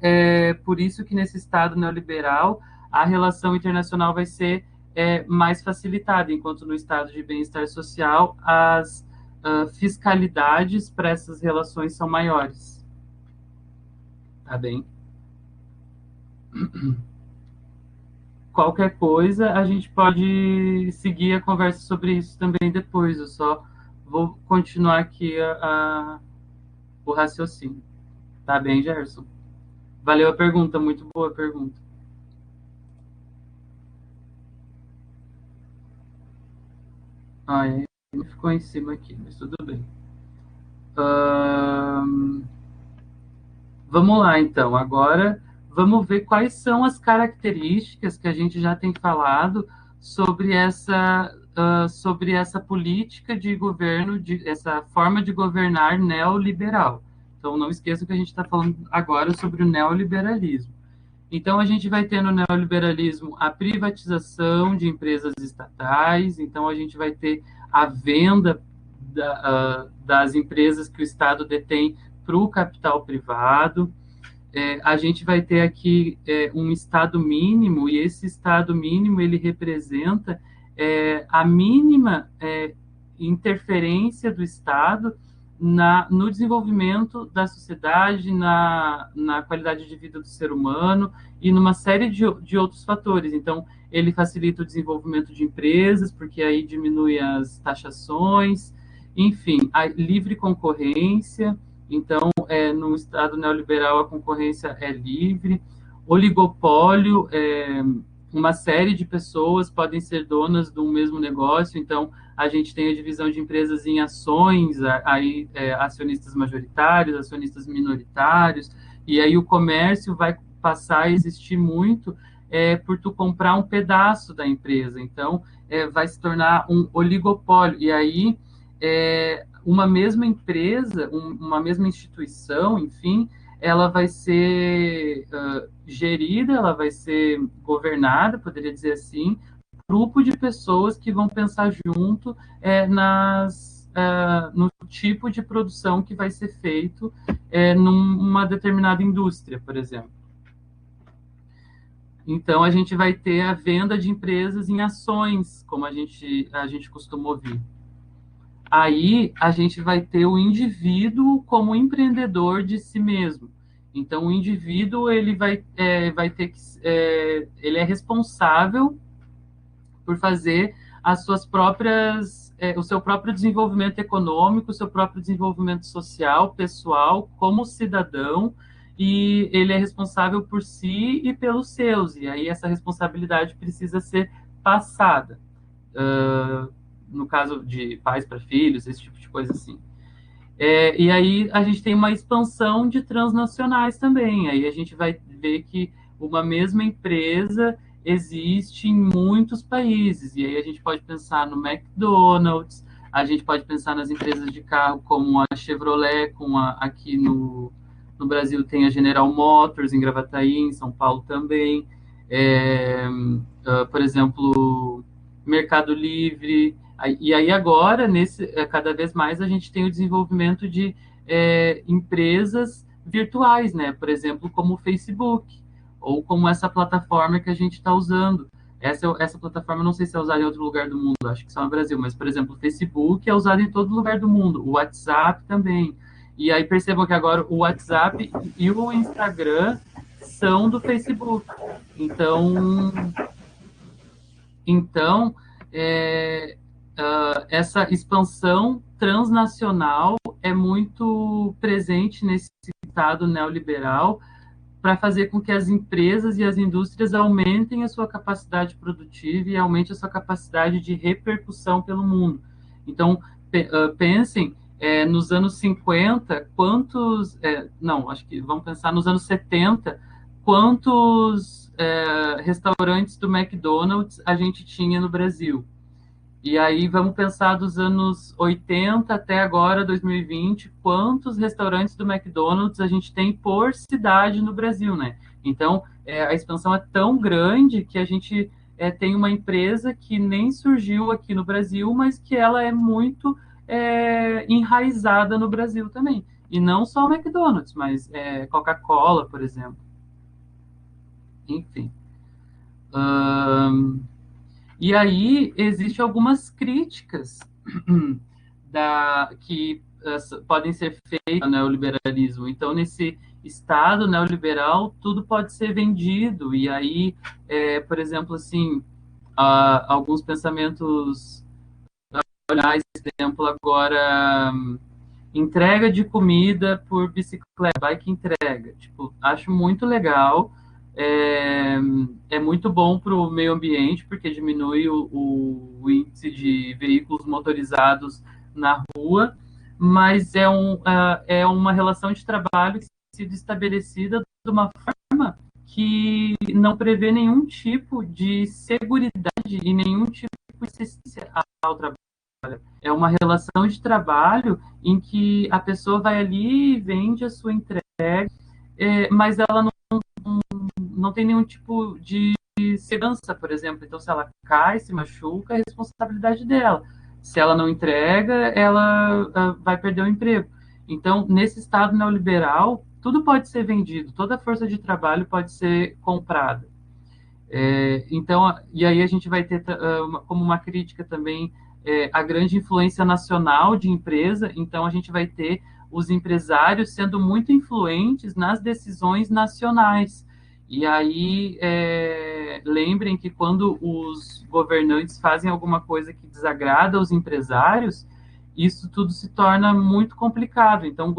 por isso que nesse Estado neoliberal, a relação internacional vai ser mais facilitada, enquanto no estado de bem-estar social, as fiscalidades para essas relações são maiores. Tá bem? Qualquer coisa, a gente pode seguir a conversa sobre isso também depois. Eu só vou continuar aqui o raciocínio. Tá bem, Gerson? Valeu a pergunta, muito boa pergunta. Ah, é. ficou em cima aqui, mas tudo bem. Ahn, Vamos lá, então. Agora, vamos ver quais são as características que a gente já tem falado sobre essa política de governo, essa forma de governar neoliberal. Então, não esqueça que a gente está falando agora sobre o neoliberalismo. Então, a gente vai ter no neoliberalismo a privatização de empresas estatais, então, a gente vai ter a venda das empresas que o Estado detém para o capital privado. A gente vai ter aqui um Estado mínimo, e esse Estado mínimo ele representa a mínima interferência do Estado no desenvolvimento da sociedade, na qualidade de vida do ser humano e numa série de outros fatores. Então, ele facilita o desenvolvimento de empresas, porque aí diminui as taxações, enfim, a livre concorrência. Então, no Estado neoliberal, a concorrência é livre. Oligopólio, uma série de pessoas podem ser donas de um mesmo negócio, então a gente tem a divisão de empresas em ações, aí acionistas majoritários, acionistas minoritários, e aí o comércio vai passar a existir muito por tu comprar um pedaço da empresa, então vai se tornar um oligopólio, e aí uma mesma empresa, uma mesma instituição, enfim, ela vai ser gerida, ela vai ser governada, poderia dizer assim, grupo de pessoas que vão pensar junto no tipo de produção que vai ser feito numa determinada indústria, por exemplo. Então, a gente vai ter a venda de empresas em ações, como a gente costuma ouvir. Aí a gente vai ter o indivíduo como empreendedor de si mesmo. Então, o indivíduo vai ter que ele é responsável por fazer as suas próprias o seu próprio desenvolvimento econômico, o seu próprio desenvolvimento social, pessoal, como cidadão, e ele é responsável por si e pelos seus. E aí essa responsabilidade precisa ser passada. No caso de pais para filhos, esse tipo de coisa assim. E aí a gente tem uma expansão de transnacionais também. Aí a gente vai ver que uma mesma empresa existe em muitos países. E aí a gente pode pensar no McDonald's, a gente pode pensar nas empresas de carro como a Chevrolet, aqui no Brasil tem a General Motors, em Gravataí, em São Paulo também. Por exemplo, Mercado Livre. E aí agora, cada vez mais, a gente tem o desenvolvimento de empresas virtuais, né? Por exemplo, como o Facebook, ou como essa plataforma que a gente está usando. Essa plataforma, não sei se é usada em outro lugar do mundo, acho que só no Brasil, mas, por exemplo, o Facebook é usado em todo lugar do mundo, o WhatsApp também. E aí percebam que agora o WhatsApp e o Instagram são do Facebook. Então, essa expansão transnacional é muito presente nesse estado neoliberal para fazer com que as empresas e as indústrias aumentem a sua capacidade produtiva e aumente a sua capacidade de repercussão pelo mundo. Então, pensem, nos anos 50, não, acho que vamos pensar nos anos 70, quantos restaurantes do McDonald's a gente tinha no Brasil. E aí vamos pensar dos anos 80 até agora, 2020, quantos restaurantes do McDonald's a gente tem por cidade no Brasil, né? Então, a expansão é tão grande que a gente tem uma empresa que nem surgiu aqui no Brasil, mas que ela é muito enraizada no Brasil também. E não só o McDonald's, mas Coca-Cola, por exemplo. Enfim. E aí existem algumas críticas que podem ser feitas ao neoliberalismo. Então, nesse Estado neoliberal, tudo pode ser vendido. E aí, por exemplo, assim, alguns pensamentos, exemplo, agora, entrega de comida por bicicleta, bike entrega. Tipo, acho muito legal, é, é muito bom para o meio ambiente, porque diminui o índice de veículos motorizados na rua, mas é uma relação de trabalho que tem sido estabelecida de uma forma que não prevê nenhum tipo de seguridade e nenhum tipo de assistência ao trabalho. É uma relação de trabalho em que a pessoa vai ali e vende a sua entrega, mas ela não tem nenhum tipo de segurança, por exemplo. Então, se ela cai, se machuca, é responsabilidade dela. Se ela não entrega, ela vai perder o emprego. Então, nesse Estado neoliberal, tudo pode ser vendido, toda força de trabalho pode ser comprada. Então, e aí a gente vai ter como uma crítica também a grande influência nacional de empresa. Então, a gente vai ter os empresários sendo muito influentes nas decisões nacionais. E aí, lembrem que quando os governantes fazem alguma coisa que desagrada aos empresários, isso tudo se torna muito complicado. Então,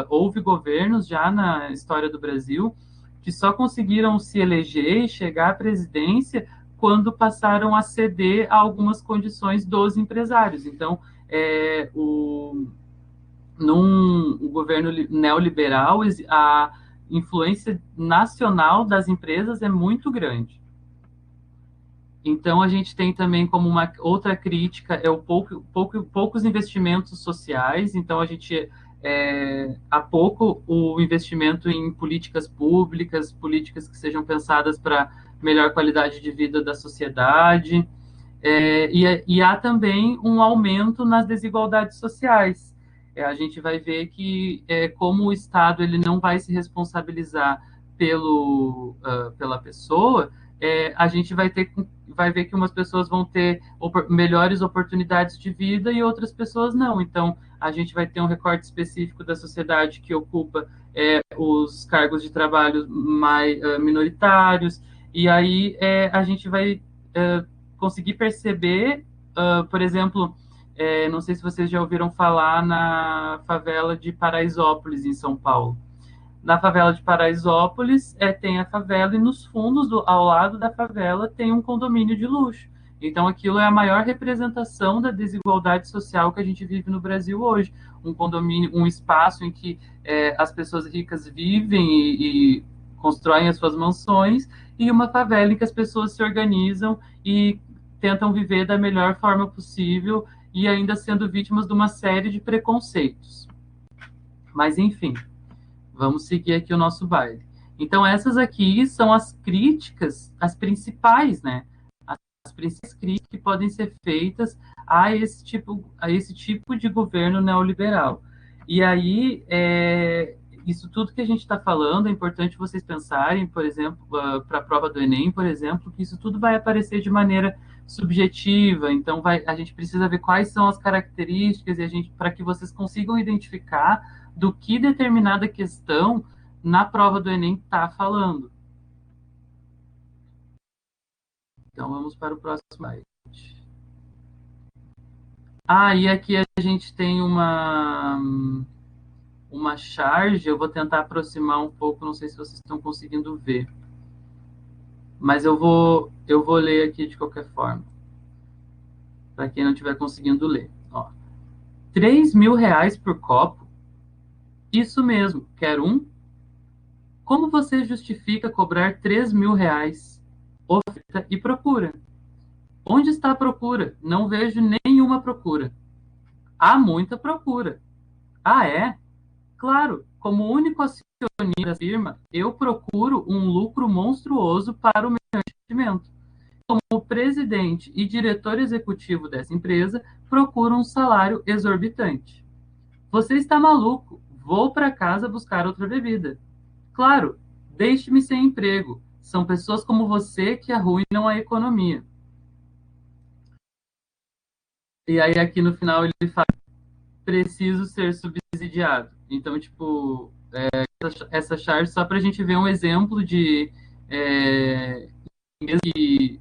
houve governos já na história do Brasil que só conseguiram se eleger e chegar à presidência quando passaram a ceder a algumas condições dos empresários. Então, num governo neoliberal, a influência nacional das empresas é muito grande. Então, a gente tem também como uma outra crítica poucos investimentos sociais. Então, a gente há pouco o investimento em políticas públicas, políticas que sejam pensadas para melhor qualidade de vida da sociedade. E há também um aumento nas desigualdades sociais. A gente vai ver que, como o Estado ele não vai se responsabilizar pela pessoa, a gente vai ver que umas pessoas vão ter melhores oportunidades de vida e outras pessoas não. Então, a gente vai ter um recorte específico da sociedade que ocupa os cargos de trabalho mais minoritários, e aí a gente vai conseguir perceber, por exemplo, não sei se vocês já ouviram falar na favela de Paraisópolis, em São Paulo. Na favela de Paraisópolis tem a favela e nos fundos, ao lado da favela, tem um condomínio de luxo. Então, aquilo é a maior representação da desigualdade social que a gente vive no Brasil hoje. Um condomínio, um espaço em que as pessoas ricas vivem e constroem as suas mansões, e uma favela em que as pessoas se organizam e tentam viver da melhor forma possível e ainda sendo vítimas de uma série de preconceitos. Mas, enfim, vamos seguir aqui o nosso baile. Então, essas aqui são as críticas, as principais, né? As principais críticas que podem ser feitas a esse tipo de governo neoliberal. E aí, isso tudo que a gente está falando, é importante vocês pensarem, por exemplo, para a prova do Enem, por exemplo, que isso tudo vai aparecer de maneira subjetiva. Então, a gente precisa ver quais são as características para que vocês consigam identificar do que determinada questão na prova do Enem está falando. Então, vamos para o próximo slide. E aqui a gente tem uma charge. Eu vou tentar aproximar um pouco, não sei se vocês estão conseguindo ver. Mas eu vou ler aqui de qualquer forma, para quem não estiver conseguindo ler. Ó, R$ 3.000 por copo? Isso mesmo, quer um? Como você justifica cobrar R$ 3.000? Oferta e procura. Onde está a procura? Não vejo nenhuma procura. Há muita procura. É? Claro, como único acionista da firma, eu procuro um lucro monstruoso para o meu investimento. Como presidente e diretor executivo dessa empresa, procuro um salário exorbitante. Você está maluco? Vou para casa buscar outra bebida. Claro, deixe-me sem emprego. São pessoas como você que arruinam a economia. E aí aqui no final ele fala: preciso ser subsidiado. Então, tipo, essa charge só para a gente ver um exemplo de que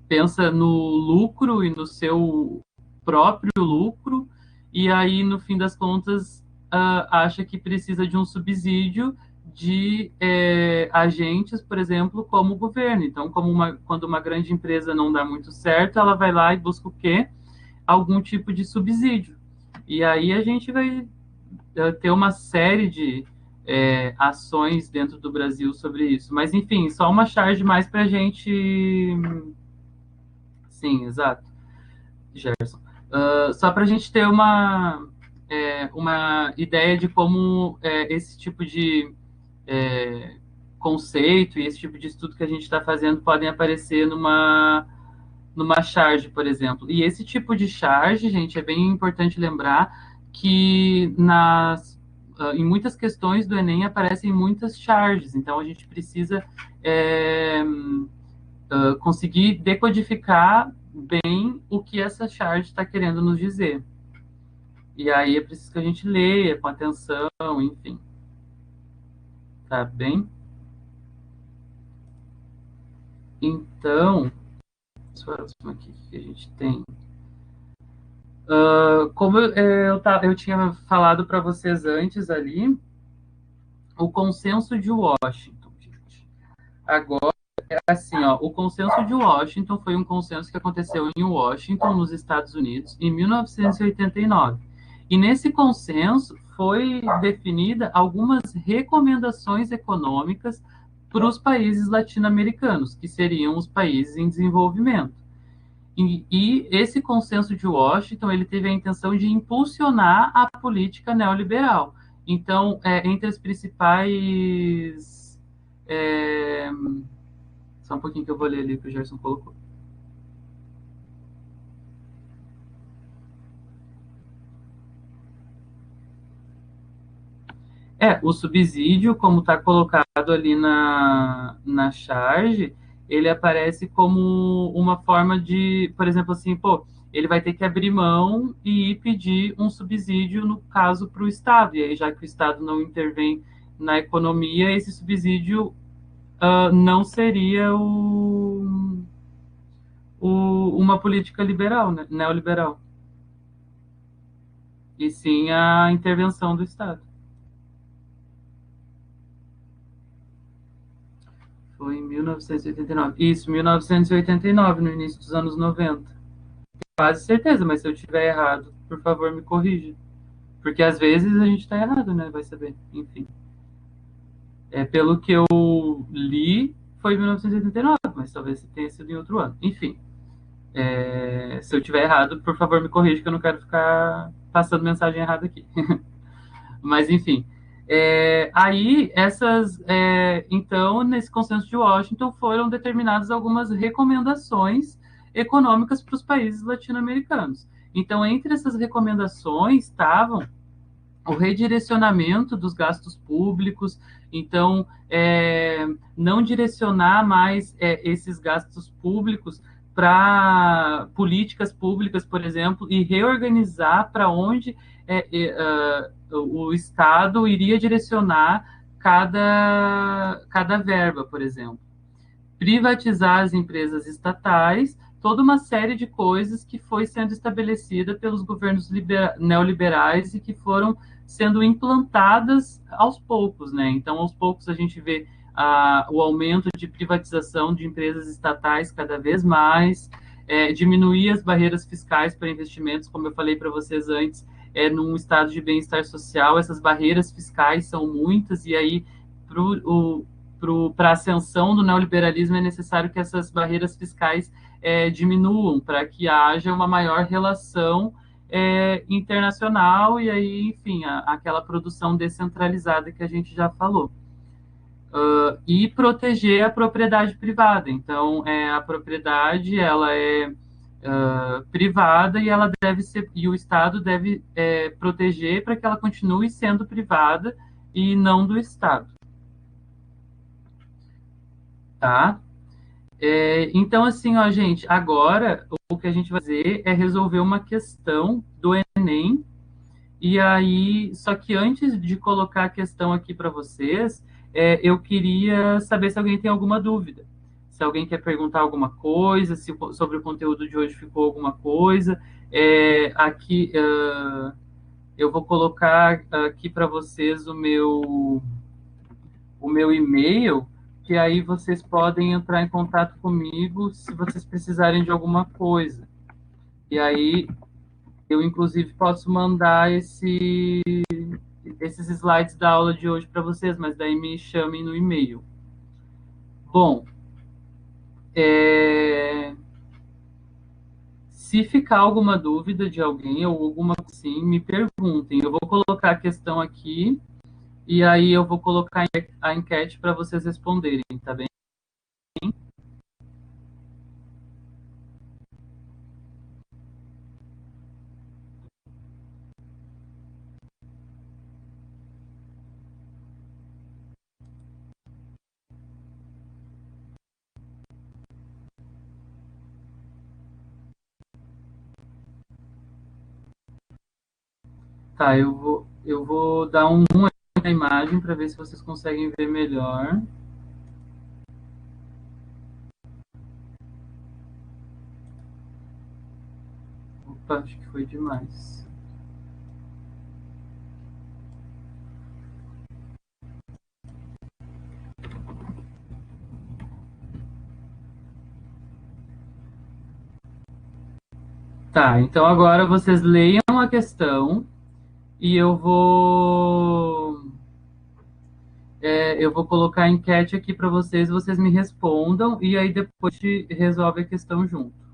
pensa no lucro e no seu próprio lucro, e aí, no fim das contas, acha que precisa de um subsídio de agentes, por exemplo, como o governo. Então, quando uma grande empresa não dá muito certo, ela vai lá e busca o quê? Algum tipo de subsídio. E aí a gente vai ter uma série de ações dentro do Brasil sobre isso. Mas, enfim, só uma charge mais para a gente. Sim, exato, Gerson. Só para a gente ter uma ideia de como esse tipo de conceito e esse tipo de estudo que a gente está fazendo podem aparecer numa charge, por exemplo. E esse tipo de charge, gente, é bem importante lembrar que em muitas questões do Enem aparecem muitas charges, então a gente precisa conseguir decodificar bem o que essa charge está querendo nos dizer. E aí é preciso que a gente leia com atenção, enfim. Tá bem? Então, próximo aqui que a gente tem. Como eu tinha falado para vocês antes ali, o consenso de Washington, gente. Agora, assim, ó, o consenso de Washington foi um consenso que aconteceu em Washington, nos Estados Unidos, em 1989. E nesse consenso foi definida algumas recomendações econômicas para os países latino-americanos, que seriam os países em desenvolvimento. E esse consenso de Washington ele teve a intenção de impulsionar a política neoliberal. Então, entre as principais. É, só um pouquinho que eu vou ler ali o que o Gerson colocou. O subsídio, como está colocado ali na charge, ele aparece como uma forma de, por exemplo, assim, pô, ele vai ter que abrir mão e pedir um subsídio, no caso, para o Estado. E aí, já que o Estado não intervém na economia, esse subsídio não seria uma política liberal, né, neoliberal, e sim a intervenção do Estado. Foi em 1989. Isso, 1989, no início dos anos 90. Quase certeza, mas se eu tiver errado, por favor, me corrija. Porque às vezes a gente está errado, né? Vai saber. Enfim. Pelo que eu li, foi em 1989, mas talvez tenha sido em outro ano. Enfim. Se eu tiver errado, por favor, me corrija, que eu não quero ficar passando mensagem errada aqui. Mas, enfim. Então, nesse consenso de Washington, foram determinadas algumas recomendações econômicas para os países latino-americanos. Então, entre essas recomendações estavam o redirecionamento dos gastos públicos, então, não direcionar mais esses gastos públicos para políticas públicas, por exemplo, e reorganizar para onde o Estado iria direcionar cada verba, por exemplo. Privatizar as empresas estatais, toda uma série de coisas que foi sendo estabelecida pelos governos neoliberais e que foram sendo implantadas aos poucos, né? Então, aos poucos a gente vê o aumento de privatização de empresas estatais cada vez mais, diminuir as barreiras fiscais para investimentos, como eu falei para vocês antes, num estado de bem-estar social, essas barreiras fiscais são muitas, e aí para a ascensão do neoliberalismo é necessário que essas barreiras fiscais diminuam, para que haja uma maior relação internacional e aí, enfim, aquela produção descentralizada que a gente já falou. E proteger a propriedade privada. Então, a propriedade ela é privada e ela deve ser, e o Estado deve proteger para que ela continue sendo privada e não do Estado. Tá? Então, assim, ó, gente, agora o que a gente vai fazer é resolver uma questão do Enem. E aí, só que antes de colocar a questão aqui para vocês, eu queria saber se alguém tem alguma dúvida. Se alguém quer perguntar alguma coisa, se sobre o conteúdo de hoje ficou alguma coisa. Aqui eu vou colocar aqui para vocês o meu e-mail, que aí vocês podem entrar em contato comigo se vocês precisarem de alguma coisa. E aí eu, inclusive, posso mandar esses slides da aula de hoje para vocês, mas daí me chamem no e-mail. Bom, se ficar alguma dúvida de alguém ou alguma assim, me perguntem. Eu vou colocar a questão aqui e aí eu vou colocar a enquete para vocês responderem, tá bem? Tá, eu vou dar um zoom na imagem para ver se vocês conseguem ver melhor. Opa, acho que foi demais. Tá, então agora vocês leiam a questão e eu vou colocar a enquete aqui para vocês, vocês me respondam e aí depois a gente resolve a questão junto.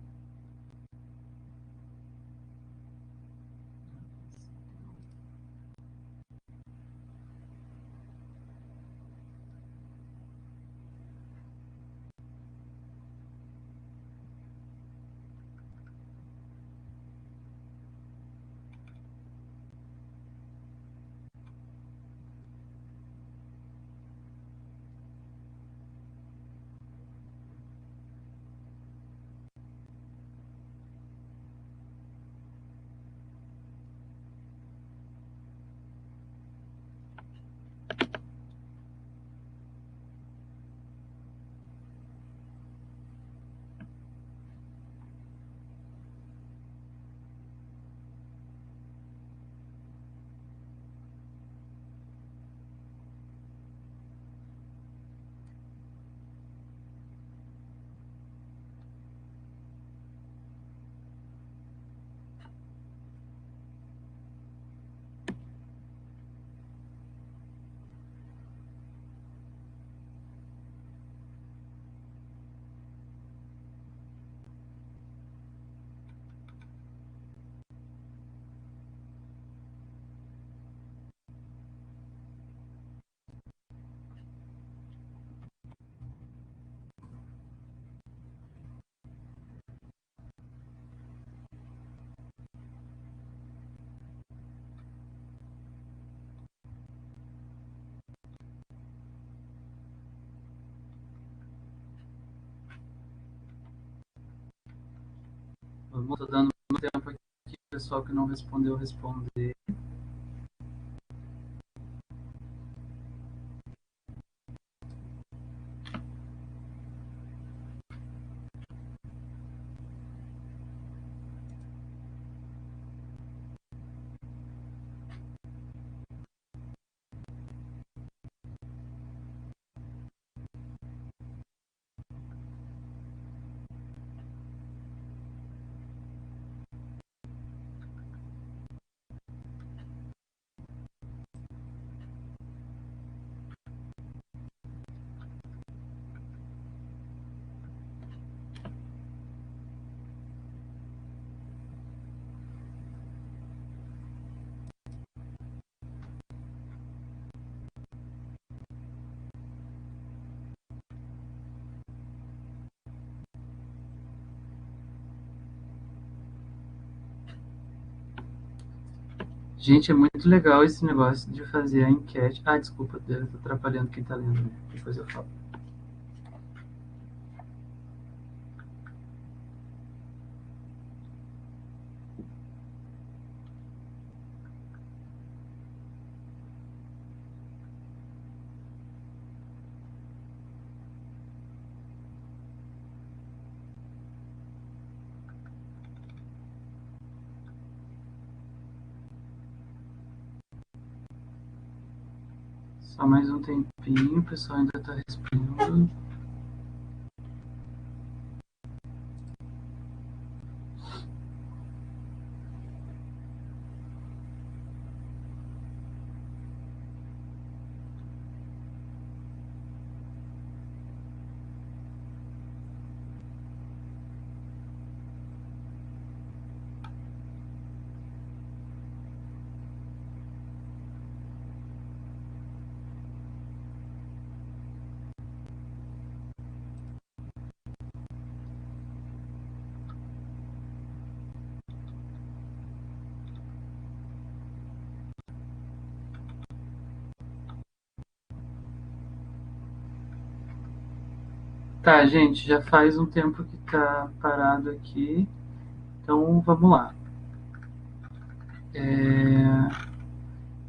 Estou dando um tempo aqui, o pessoal que não respondeu, responder. Gente, é muito legal esse negócio de fazer a enquete. Ah, desculpa, eu tô atrapalhando quem tá lendo, né? Depois eu falo. Só mais um tempinho, o pessoal ainda está respirando. Tá, gente, já faz um tempo que tá parado aqui, então vamos lá.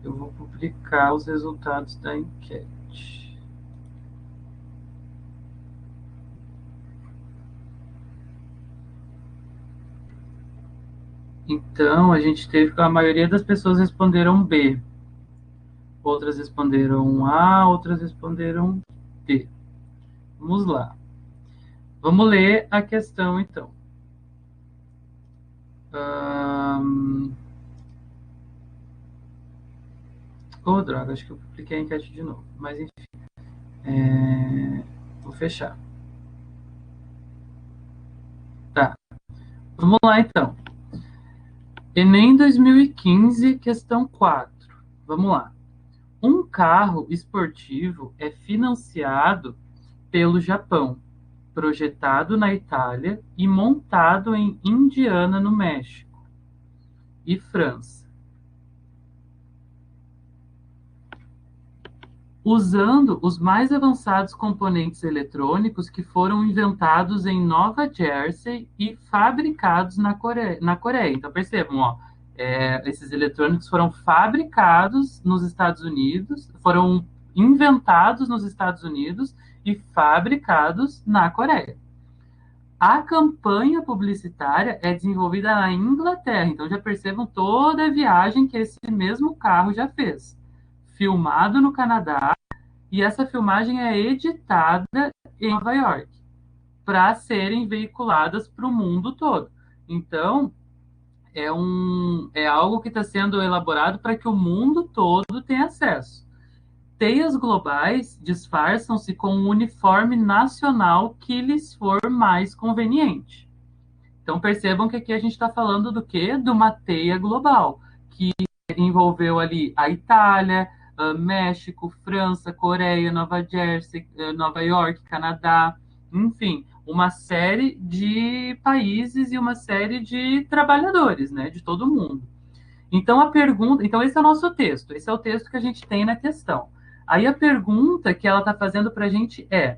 Eu vou publicar os resultados da enquete. Então, a gente teve, a maioria das pessoas responderam B, outras responderam A, outras responderam D. Vamos lá. Vamos ler a questão, então. Oh, droga, acho que eu publiquei a enquete de novo. Mas, enfim. Vou fechar. Tá. Vamos lá, então. Enem 2015, questão 4. Vamos lá. Um carro esportivo é financiado pelo Japão, projetado na Itália e montado em Indiana, no México, e França, usando os mais avançados componentes eletrônicos que foram inventados em Nova Jersey e fabricados na Coreia. Então, percebam, ó, esses eletrônicos foram fabricados nos Estados Unidos, foram inventados nos Estados Unidos e fabricados na Coreia. A campanha publicitária é desenvolvida na Inglaterra, então já percebam toda a viagem que esse mesmo carro já fez. Filmado no Canadá, e essa filmagem é editada em Nova York, para serem veiculadas para o mundo todo. Então, é algo que está sendo elaborado para que o mundo todo tenha acesso. Teias globais disfarçam-se com um uniforme nacional que lhes for mais conveniente. Então percebam que aqui a gente está falando do quê? De uma teia global, que envolveu ali a Itália, México, França, Coreia, Nova Jersey, Nova York, Canadá, enfim, uma série de países e uma série de trabalhadores, né, de todo mundo. Então a pergunta, então esse é o nosso texto, esse é o texto que a gente tem na questão. Aí a pergunta que ela está fazendo para a gente é: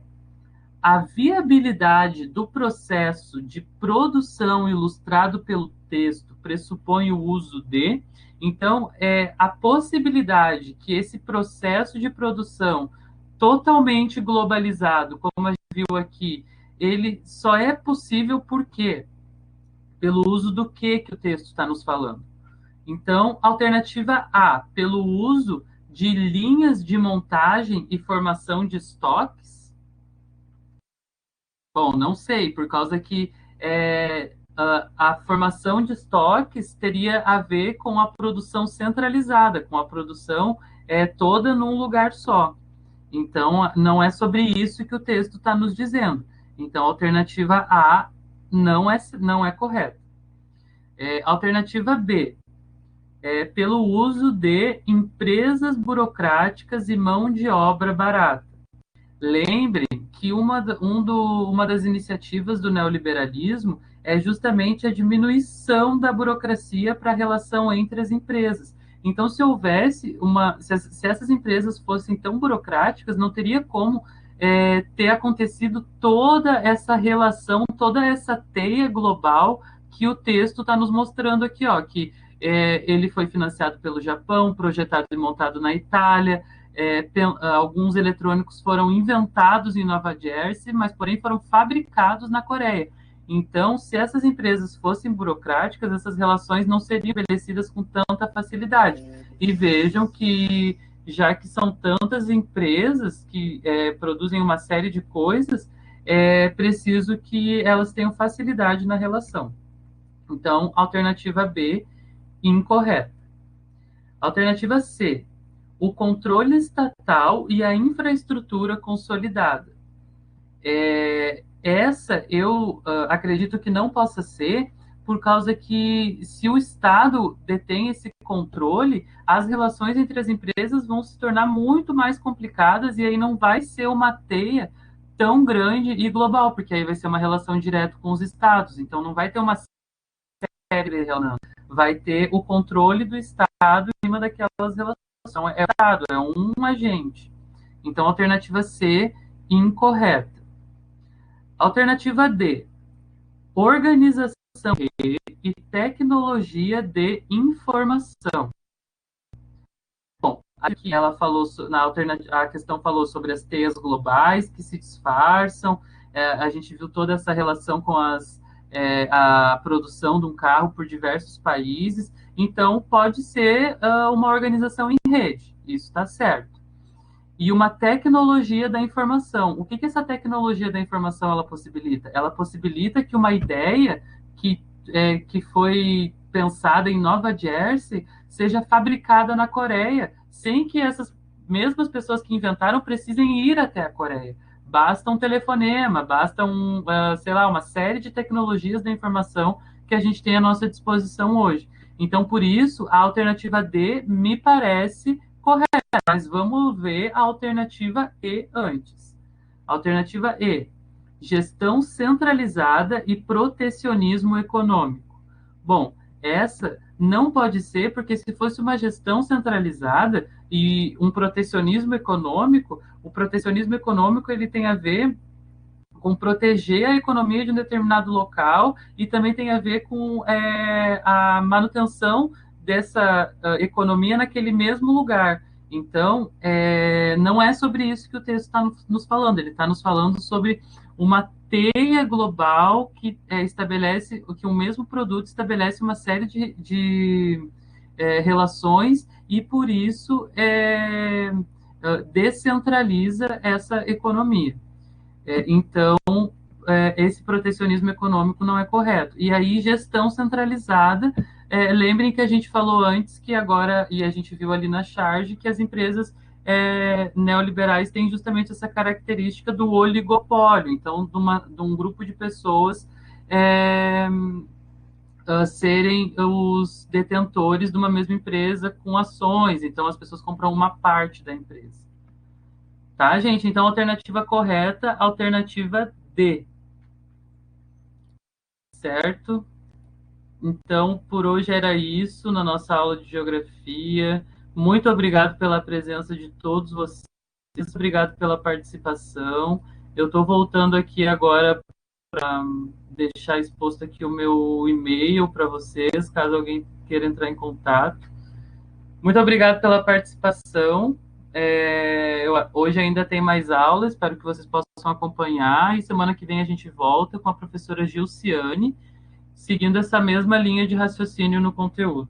a viabilidade do processo de produção ilustrado pelo texto pressupõe o uso de. Então, a possibilidade que esse processo de produção totalmente globalizado, como a gente viu aqui, ele só é possível por quê? Pelo uso do que o texto está nos falando. Então, alternativa A, pelo uso de linhas de montagem e formação de estoques. Bom, não sei, por causa que a formação de estoques teria a ver com a produção centralizada, com a produção toda num lugar só. Então, não é sobre isso que o texto está nos dizendo. Então, a alternativa A não é correta. Alternativa B, pelo uso de empresas burocráticas e mão de obra barata. Lembrem que uma das iniciativas do neoliberalismo é justamente a diminuição da burocracia para a relação entre as empresas. Então, se essas empresas fossem tão burocráticas, não teria como ter acontecido toda essa relação, toda essa teia global que o texto está nos mostrando aqui, ó, que ele foi financiado pelo Japão, projetado e montado na Itália. Alguns eletrônicos foram inventados em Nova Jersey, mas porém foram fabricados na Coreia. Então, se essas empresas fossem burocráticas, essas relações não seriam estabelecidas com tanta facilidade. E vejam que já que são tantas empresas que produzem uma série de coisas, é preciso que elas tenham facilidade na relação. Então, alternativa B, incorreta. Alternativa C, o controle estatal e a infraestrutura consolidada. Essa eu acredito que não possa ser, por causa que se o Estado detém esse controle, as relações entre as empresas vão se tornar muito mais complicadas e aí não vai ser uma teia tão grande e global, porque aí vai ser uma relação direta com os estados, então não vai ter uma série de relações, vai ter o controle do Estado em cima daquelas relações. É o Estado, é um agente. Então, alternativa C, incorreta. Alternativa D, organização e tecnologia de informação. Bom, aqui ela falou na alternativa, a questão falou sobre as teias globais que se disfarçam. A gente viu toda essa relação com a produção de um carro por diversos países. Então, pode ser uma organização em rede. Isso está certo. E uma tecnologia da informação. O que essa tecnologia da informação ela possibilita? Ela possibilita que uma ideia que foi pensada em Nova Jersey seja fabricada na Coreia, sem que essas mesmas pessoas que inventaram precisem ir até a Coreia. Basta um telefonema, basta sei lá, uma série de tecnologias da informação que a gente tem à nossa disposição hoje. Então, por isso, a alternativa D me parece correta, mas vamos ver a alternativa E antes. Alternativa E, gestão centralizada e protecionismo econômico. Bom, essa não pode ser, porque se fosse uma gestão centralizada e um protecionismo econômico, o protecionismo econômico ele tem a ver com proteger a economia de um determinado local e também tem a ver com a manutenção dessa economia naquele mesmo lugar. Então, não é sobre isso que o texto está nos falando, ele está nos falando sobre uma teia global que estabelece, que um mesmo produto estabelece uma série de relações e, por isso, descentraliza essa economia. Então, esse protecionismo econômico não é correto. E aí, gestão centralizada, lembrem que a gente falou antes que agora, e a gente viu ali na charge, que as empresas neoliberais têm justamente essa característica do oligopólio, então, de um grupo de pessoas serem os detentores de uma mesma empresa com ações, então as pessoas compram uma parte da empresa. Tá, gente? Então, alternativa correta, alternativa D. Certo? Então, por hoje era isso na nossa aula de geografia. Muito obrigado pela presença de todos vocês. Obrigado pela participação. Eu estou voltando aqui agora para deixar exposto aqui o meu e-mail para vocês, caso alguém queira entrar em contato. Muito obrigado pela participação. Hoje ainda tem mais aulas, espero que vocês possam acompanhar. E semana que vem a gente volta com a professora Gilciane, seguindo essa mesma linha de raciocínio no conteúdo.